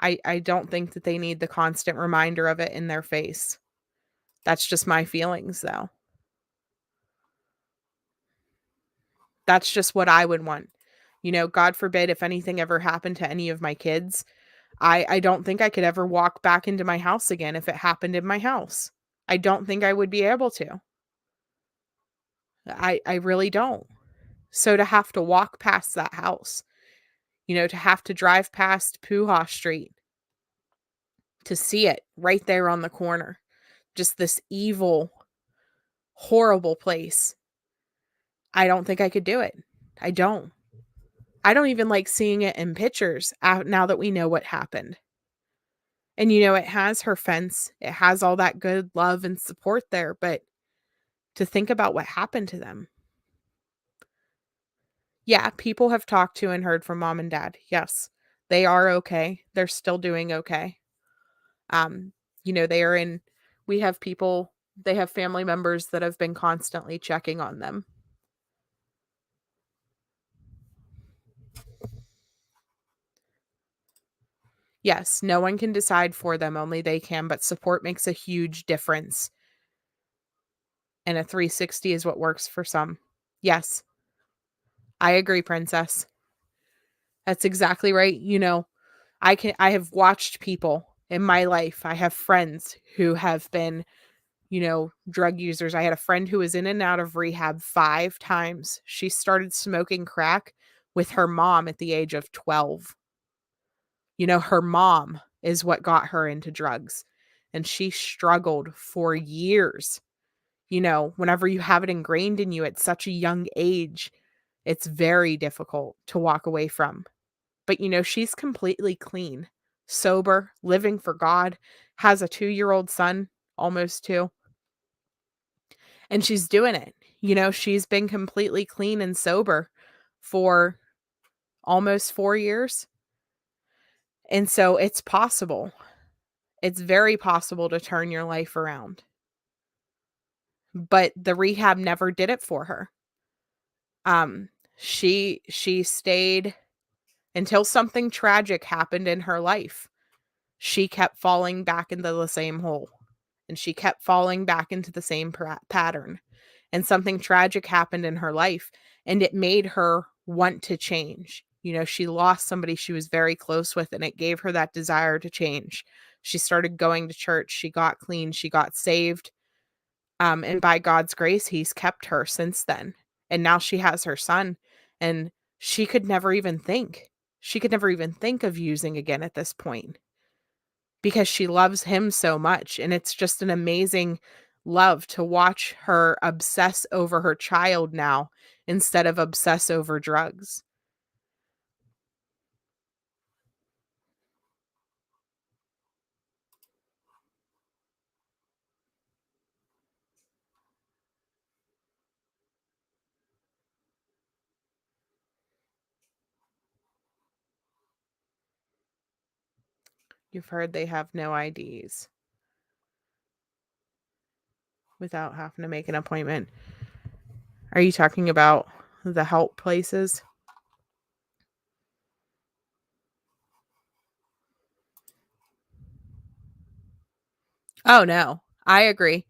I don't think that they need the constant reminder of it in their face. That's just my feelings though. That's just what I would want. God forbid if anything ever happened to any of my kids, I don't think I could ever walk back into my house again if it happened in my house. I don't think I would be able to. I really don't. So to have to walk past that house, to have to drive past Puha Street to see it right there on the corner, just this evil, horrible place. I don't think I could do it. I don't. I don't even like seeing it in pictures now that we know what happened. And, it has her fence. It has all that good love and support there. But to think about what happened to them. Yeah, people have talked to and heard from mom and dad. Yes, they are okay. They're still doing okay. They are we have people, they have family members that have been constantly checking on them. Yes, no one can decide for them, only they can, but support makes a huge difference. And a 360 is what works for some. Yes, I agree, princess. That's exactly right. I have watched people in my life. I have friends who have been, drug users. I had a friend who was in and out of rehab 5 times. She started smoking crack with her mom at the age of 12. Her mom is what got her into drugs. And she struggled for years. Whenever you have it ingrained in you at such a young age, it's very difficult to walk away from. But, she's completely clean, sober, living for God, has a 2-year-old son, almost 2. And she's doing it. She's been completely clean and sober for almost 4 years. And so it's possible. It's very possible to turn your life around. But the rehab never did it for her. She stayed until something tragic happened in her life. She kept falling back into the same hole, and she kept falling back into the same pattern. And something tragic happened in her life, and it made her want to change. She lost somebody she was very close with, and it gave her that desire to change. She started going to church. She got clean. She got saved. And by God's grace, he's kept her since then. And now she has her son, and she could never even think. She could never even think of using again at this point because she loves him so much. And it's just an amazing love to watch her obsess over her child now instead of obsess over drugs. You've heard they have no IDs without having to make an appointment. Are you talking about the help places? Oh no, I agree.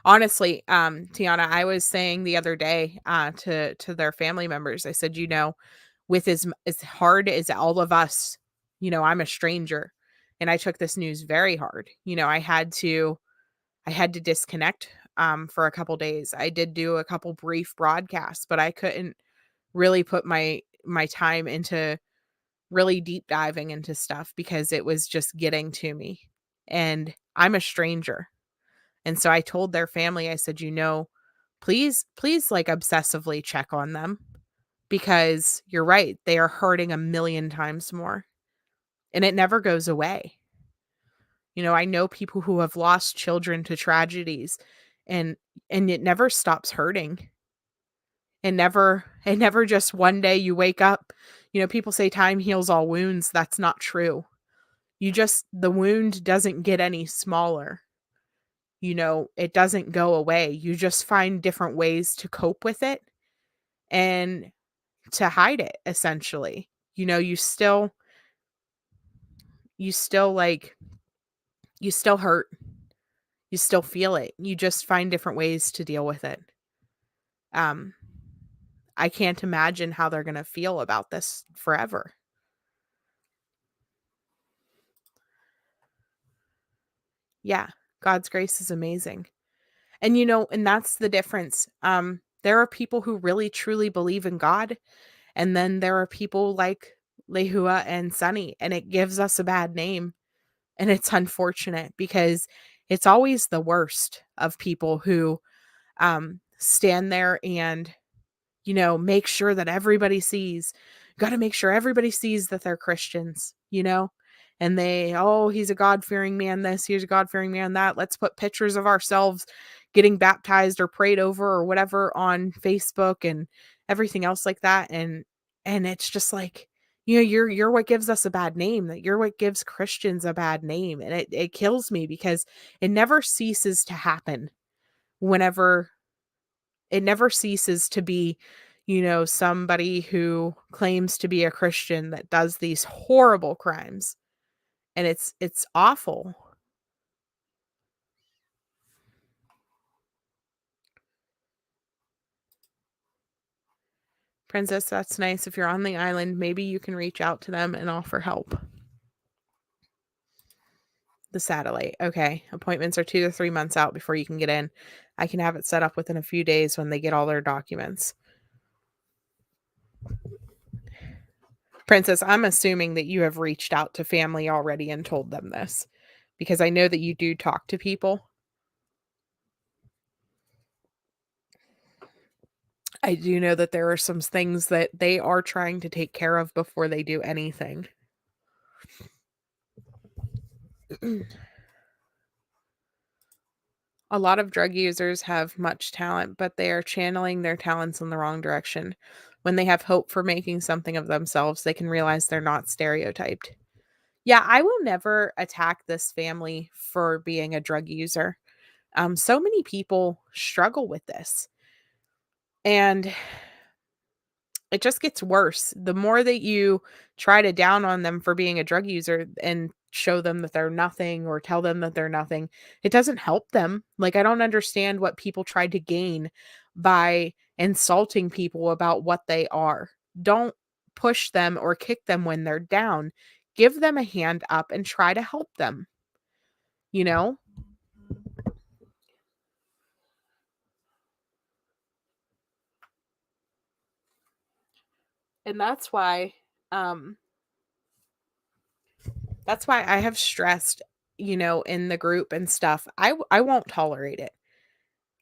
Honestly, Tiana, I was saying the other day to their family members, I said, with as hard as all of us, I'm a stranger, and I took this news very hard. I had to disconnect for a couple days. I did do a couple brief broadcasts, but I couldn't really put my time into really deep diving into stuff because it was just getting to me. And I'm a stranger. And so I told their family, I said, please like obsessively check on them because you're right. They are hurting a million times more and it never goes away. I know people who have lost children to tragedies and it never stops hurting. It never just one day you wake up. People say time heals all wounds. That's not true. The wound doesn't get any smaller. It doesn't go away. You just find different ways to cope with it and to hide it, essentially. You still like, you still hurt. You still feel it. You just find different ways to deal with it. I can't imagine how they're going to feel about this forever. Yeah, God's grace is amazing. And and that's the difference. There are people who really truly believe in God, and then there are people like Lehua and Sunny, and it gives us a bad name. And it's unfortunate because it's always the worst of people who stand there and make sure that everybody sees. Got to make sure everybody sees that they're Christians, and he's a God-fearing man, this, he's a God-fearing man, that. Let's put pictures of ourselves getting baptized or prayed over or whatever on Facebook and everything else like that. And it's just like, you're what gives us a bad name, that you're what gives Christians a bad name. And it kills me because it never ceases to happen whenever it never ceases to be, somebody who claims to be a Christian that does these horrible crimes. And it's awful. Princess, that's nice. If you're on the island, maybe you can reach out to them and offer help. The satellite. Okay. Appointments are 2 to 3 months out before you can get in. I can have it set up within a few days when they get all their documents. Princess, I'm assuming that you have reached out to family already and told them this because I know that you do talk to people. I do know that there are some things that they are trying to take care of before they do anything. A lot of drug users have much talent, but they are channeling their talents in the wrong direction. When they have hope for making something of themselves, they can realize they're not stereotyped. Yeah, I will never attack this family for being a drug user. So many people struggle with this. And it just gets worse. The more that you try to down on them for being a drug user and show them that they're nothing or tell them that they're nothing, it doesn't help them. Like, I don't understand what people try to gain by insulting people about what they are. Don't push them or kick them when they're down. Give them a hand up and try to help them. You know? And that's why I have stressed, in the group and stuff, I won't tolerate it.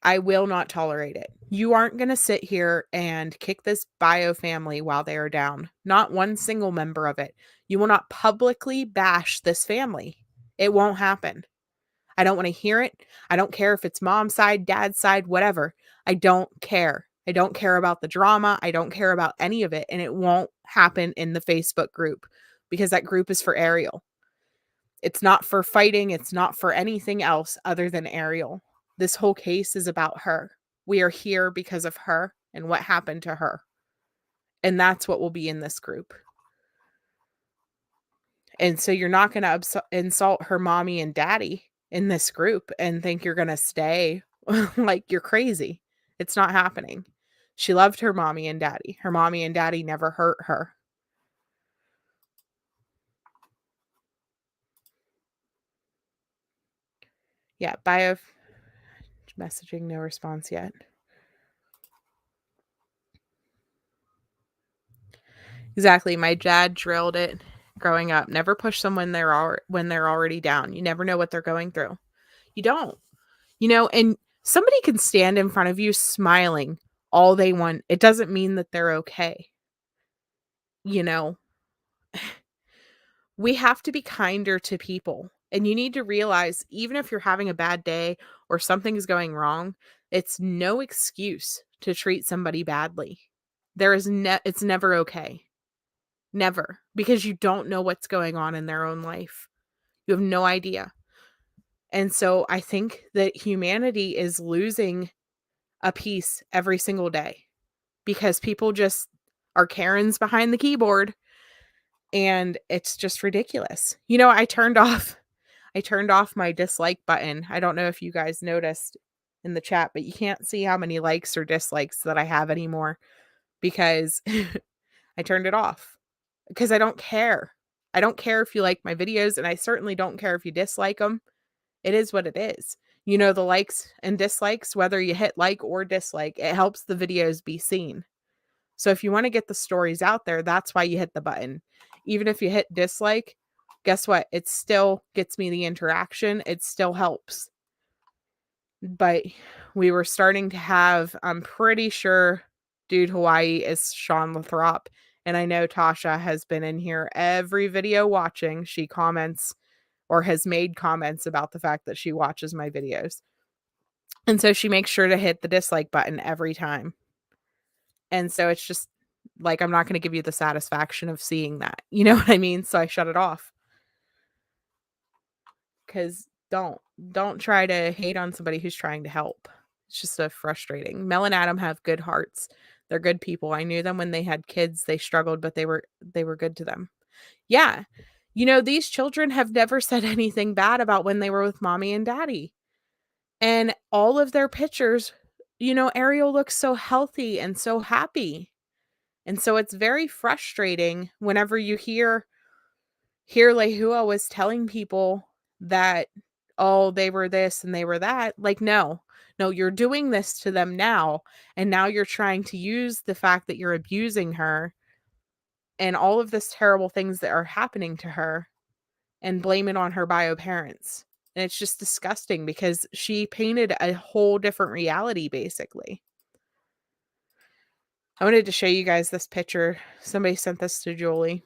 I will not tolerate it. You aren't going to sit here and kick this bio family while they are down. Not one single member of it. You will not publicly bash this family. It won't happen. I don't want to hear it. I don't care if it's mom's side, dad's side, whatever. I don't care. I don't care about the drama. I don't care about any of it. And it won't happen in the Facebook group because that group is for Ariel. It's not for fighting. It's not for anything else other than Ariel. This whole case is about her. We are here because of her and what happened to her. And that's what will be in this group. And so you're not going to insult her mommy and daddy in this group and think you're going to stay like you're crazy. It's not happening. She loved her mommy and daddy. Her mommy and daddy never hurt her. Yeah, bio messaging, no response yet. Exactly. My dad drilled it growing up. Never push someone when they're already down. You never know what they're going through. You don't. And somebody can stand in front of you smiling all they want. It doesn't mean that they're okay. We have to be kinder to people. And you need to realize, even if you're having a bad day or something's going wrong, it's no excuse to treat somebody badly. It's never okay. Never. Because you don't know what's going on in their own life. You have no idea. And so I think that humanity is losing a piece every single day because people just are Karens behind the keyboard and it's just ridiculous. I turned off my dislike button. I don't know if you guys noticed in the chat, but you can't see how many likes or dislikes that I have anymore because I turned it off because I don't care. I don't care if you like my videos and I certainly don't care if you dislike them. It is what it is. The likes and dislikes, whether you hit like or dislike, it helps the videos be seen. So if you want to get the stories out there, that's why you hit the button. Even if you hit dislike, guess what? It still gets me the interaction. It still helps. But we were starting to have, I'm pretty sure Dude Hawaii is Sean Lathrop. And I know Tasha has been in here every video watching. She comments or has made comments about the fact that she watches my videos. And so she makes sure to hit the dislike button every time. And so it's just like, I'm not going to give you the satisfaction of seeing that. You know what I mean? So I shut it off. Because don't try to hate on somebody who's trying to help. It's just frustrating. Mel and Adam have good hearts. They're good people. I knew them when they had kids. They struggled, but they were good to them. Yeah. These children have never said anything bad about when they were with mommy and daddy. And all of their pictures, Ariel looks so healthy and so happy. And so it's very frustrating whenever you hear Lehua was telling people that, oh, they were this and they were that. Like, no, you're doing this to them now. And now you're trying to use the fact that you're abusing her and all of this terrible things that are happening to her and blame it on her bio parents. And it's just disgusting because she painted a whole different reality, basically. I wanted to show you guys this picture. Somebody sent this to Julie.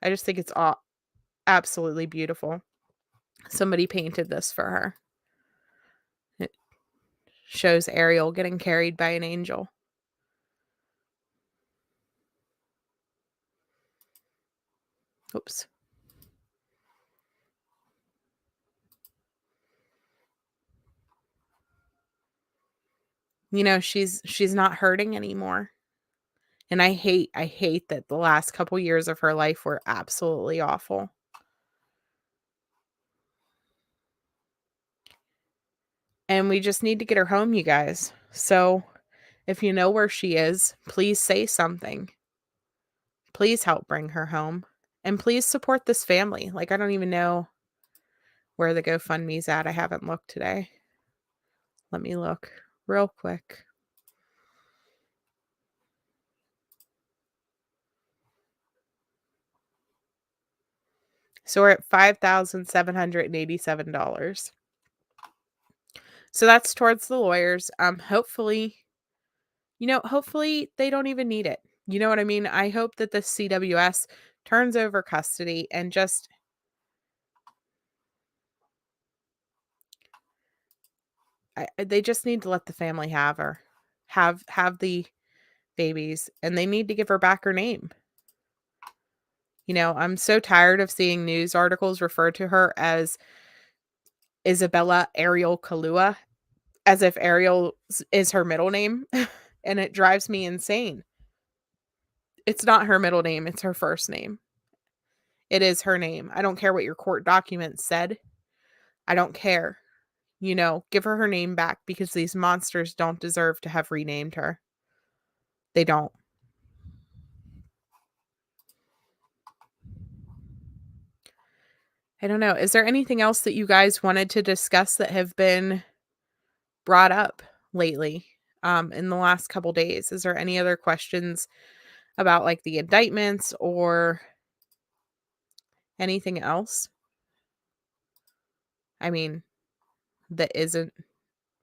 I just think it's absolutely beautiful. Somebody painted this for her. It shows Ariel getting carried by an angel. Oops. She's not hurting anymore. And I hate that the last couple years of her life were absolutely awful. And we just need to get her home, you guys. So if you know where she is, please say something. Please help bring her home. And please support this family. Like, I don't even know where the GoFundMe's at. I haven't looked today. Let me look real quick. So we're at $5,787. So that's towards the lawyers. Hopefully, hopefully they don't even need it. You know what I mean? I hope that the CWS turns over custody and just they just need to let the family have her. Have the babies, and they need to give her back her name. I'm so tired of seeing news articles refer to her as Isabella Ariel Kalua, as if Ariel is her middle name, and it drives me insane. It's not her middle name, it's her first name. It is her name. I don't care what your court documents said. I don't care. Give her name back, because these monsters don't deserve to have renamed her. They don't. I don't know. Is there anything else that you guys wanted to discuss that have been brought up lately, in the last couple days? Is there any other questions about like the indictments or anything else? I mean, that isn't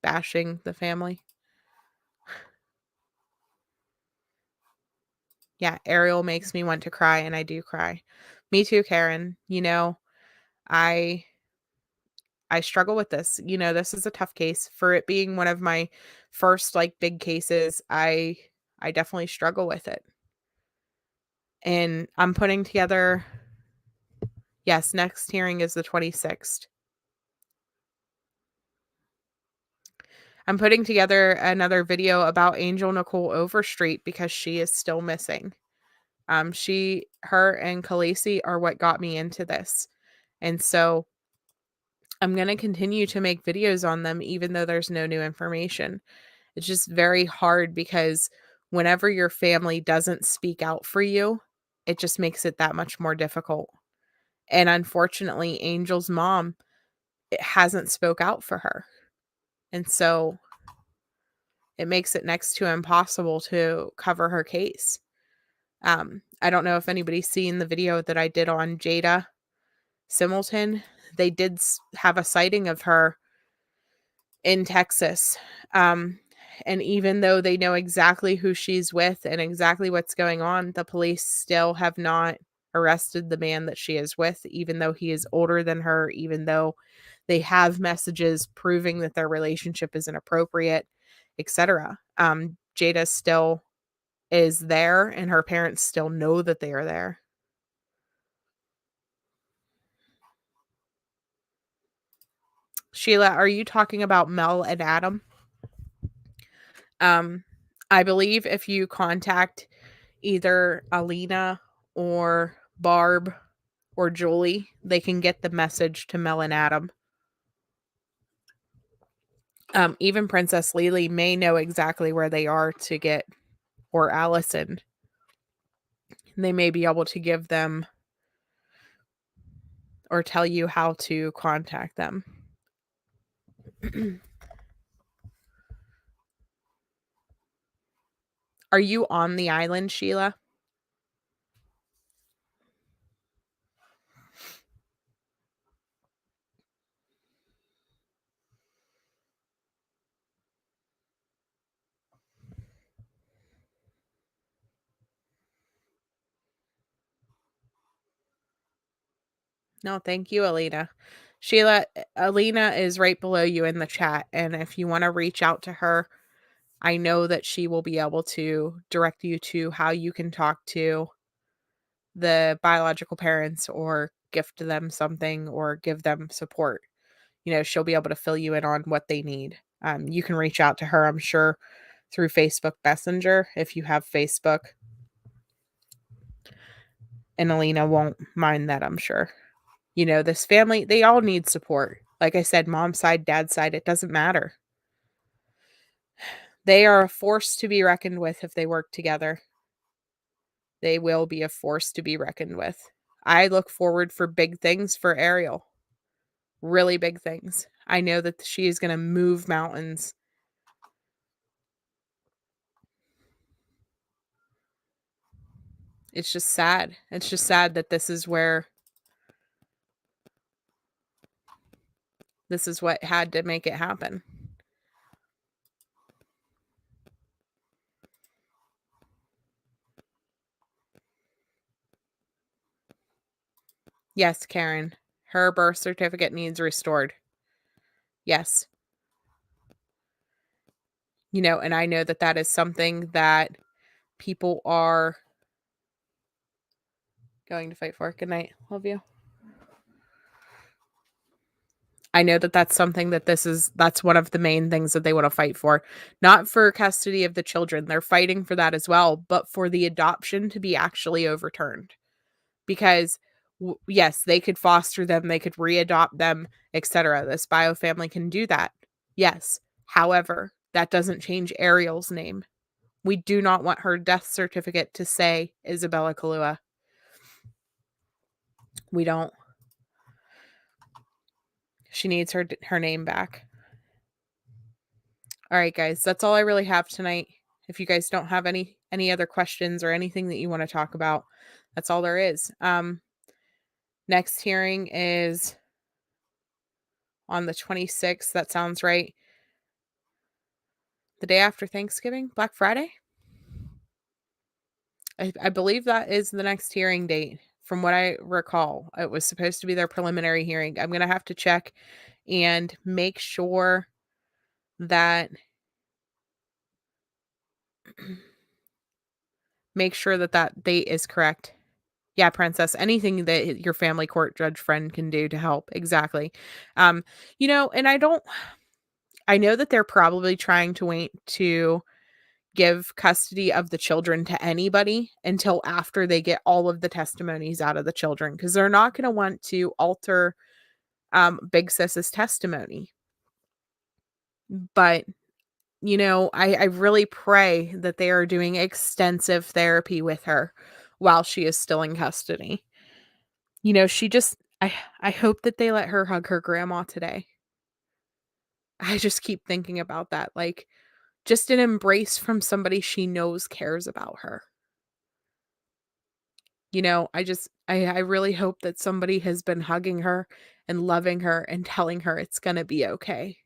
bashing the family. Yeah, Ariel makes me want to cry, and I do cry. Me too, Karen. I I struggle with this. This is a tough case. For it being one of my first like big cases, I definitely struggle with it. And I'm putting together, yes, next hearing is the 26th. I'm putting together another video about Angel Nicole Overstreet because she is still missing. Her and Khaleesi are what got me into this. And so I'm going to continue to make videos on them, even though there's no new information. It's just very hard because whenever your family doesn't speak out for you, it just makes it that much more difficult. And unfortunately, Angel's mom, it hasn't spoke out for her. And so it makes it next to impossible to cover her case. I don't know if anybody's seen the video that I did on Jada Similton. They did have a sighting of her in Texas. And even though they know exactly who she's with and exactly what's going on, the police still have not arrested the man that she is with, even though he is older than her, even though they have messages proving that their relationship is inappropriate, etc. Jada still is there, and her parents still know that they are there. Sheila, are you talking about Mel and Adam? I believe if you contact either Alina or Barb or Julie, they can get the message to Mel and Adam. Even Princess Lily may know exactly where they are to get, or Allison. They may be able to give them or tell you how to contact them. Are you on the island, Sheila? No, thank you, Alina. Sheila, Alina is right below you in the chat. And if you want to reach out to her, I know that she will be able to direct you to how you can talk to the biological parents or gift them something or give them support. She'll be able to fill you in on what they need. You can reach out to her, I'm sure, through Facebook Messenger if you have Facebook. And Alina won't mind that, I'm sure. This family, they all need support. Like I said, mom's side, dad's side, it doesn't matter. They are a force to be reckoned with if they work together. They will be a force to be reckoned with. I look forward for big things for Ariel. Really big things. I know that she is going to move mountains. It's just sad. It's just sad that this is where This is what had to make it happen. Yes, Karen. Her birth certificate needs restored. Yes. And I know that that is something that people are going to fight for. Good night. Love you. I know that that's something that's one of the main things that they want to fight for. Not for custody of the children. They're fighting for that as well, but for the adoption to be actually overturned. Because yes, they could foster them, they could readopt them, etc. This bio family can do that. Yes. However, that doesn't change Ariel's name. We do not want her death certificate to say Isabella Kalua. We don't. She needs her name back. All right, guys, that's all I really have tonight. If you guys don't have any other questions or anything that you want to talk about, that's all there is. Next hearing is on the 26th. That sounds right. The day after Thanksgiving, Black Friday. I believe that is the next hearing date. From what I recall, it was supposed to be their preliminary hearing. I'm going to have to check and make sure that that date is correct. Yeah, Princess, anything that your family court judge friend can do to help. Exactly. And I know that they're probably trying to wait to give custody of the children to anybody until after they get all of the testimonies out of the children, because they're not going to want to alter Big Sis's testimony. But I really pray that they are doing extensive therapy with her while she is still in custody. She just, I hope that they let her hug her grandma today. I just keep thinking about that. Like, just an embrace from somebody she knows cares about her. I really hope that somebody has been hugging her and loving her and telling her it's going to be okay.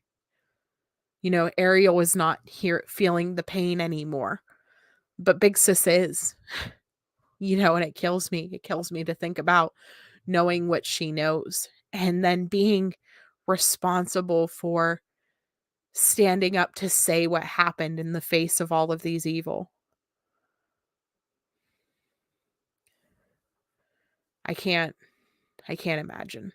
Ariel is not here feeling the pain anymore, but Big Sis is, and it kills me. It kills me to think about knowing what she knows and then being responsible for standing up to say what happened in the face of all of these evil. I can't imagine.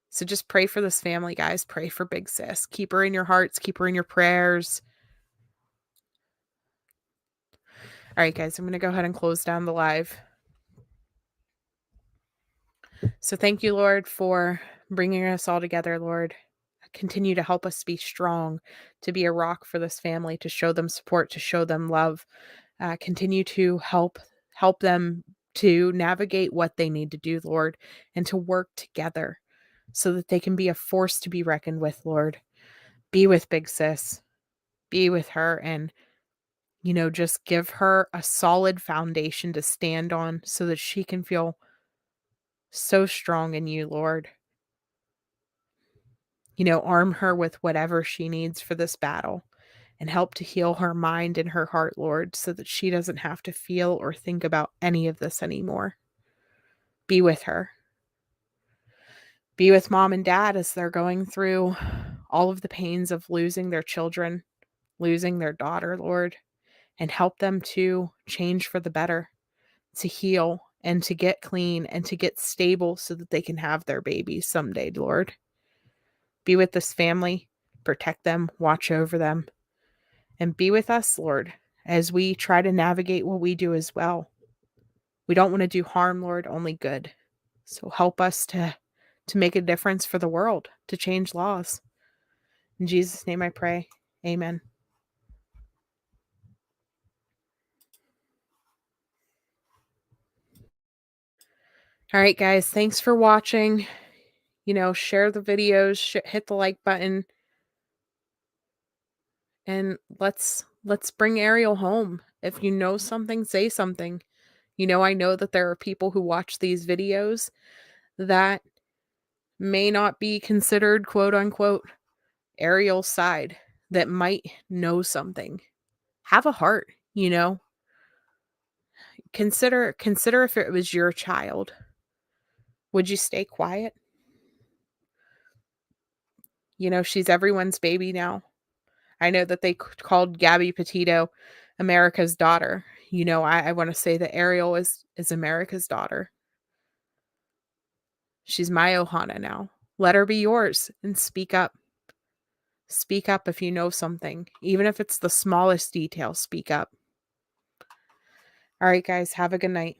So just pray for this family, guys. Pray for Big Sis. Keep her in your hearts. Keep her in your prayers. All right, guys, I'm going to go ahead and close down the live. So thank you, Lord, for bringing us all together, Lord. Continue to help us be strong, to be a rock for this family, to show them support, to show them love. Continue to help them to navigate what they need to do, Lord, and to work together so that they can be a force to be reckoned with, Lord. Be with Big Sis. Be with her and, just give her a solid foundation to stand on so that she can feel so strong in you, Lord. Arm her with whatever she needs for this battle and help to heal her mind and her heart, Lord, so that she doesn't have to feel or think about any of this anymore. Be with her. Be with mom and dad as they're going through all of the pains of losing their children, losing their daughter, Lord, and help them to change for the better, to heal and to get clean and to get stable so that they can have their babies someday, Lord. Be with this family, protect them, watch over them, and be with us, Lord, as we try to navigate what we do as well. We don't want to do harm, Lord, only good. So help us to make a difference for the world, to change laws. In Jesus' name I pray. Amen. All right, guys, thanks for watching. Share the videos, hit the like button, and let's bring Ariel home. If you know something, say something. I know that there are people who watch these videos that may not be considered quote unquote Ariel's side, that might know something. Have a heart, you know? Consider if it was your child. Would you stay quiet? You know, she's everyone's baby now. I know that they called Gabby Petito America's daughter. You know, I want to say that Ariel is America's daughter. She's my Ohana now. Let her be yours and speak up. Speak up if you know something. Even if it's the smallest detail, speak up. All right, guys, have a good night.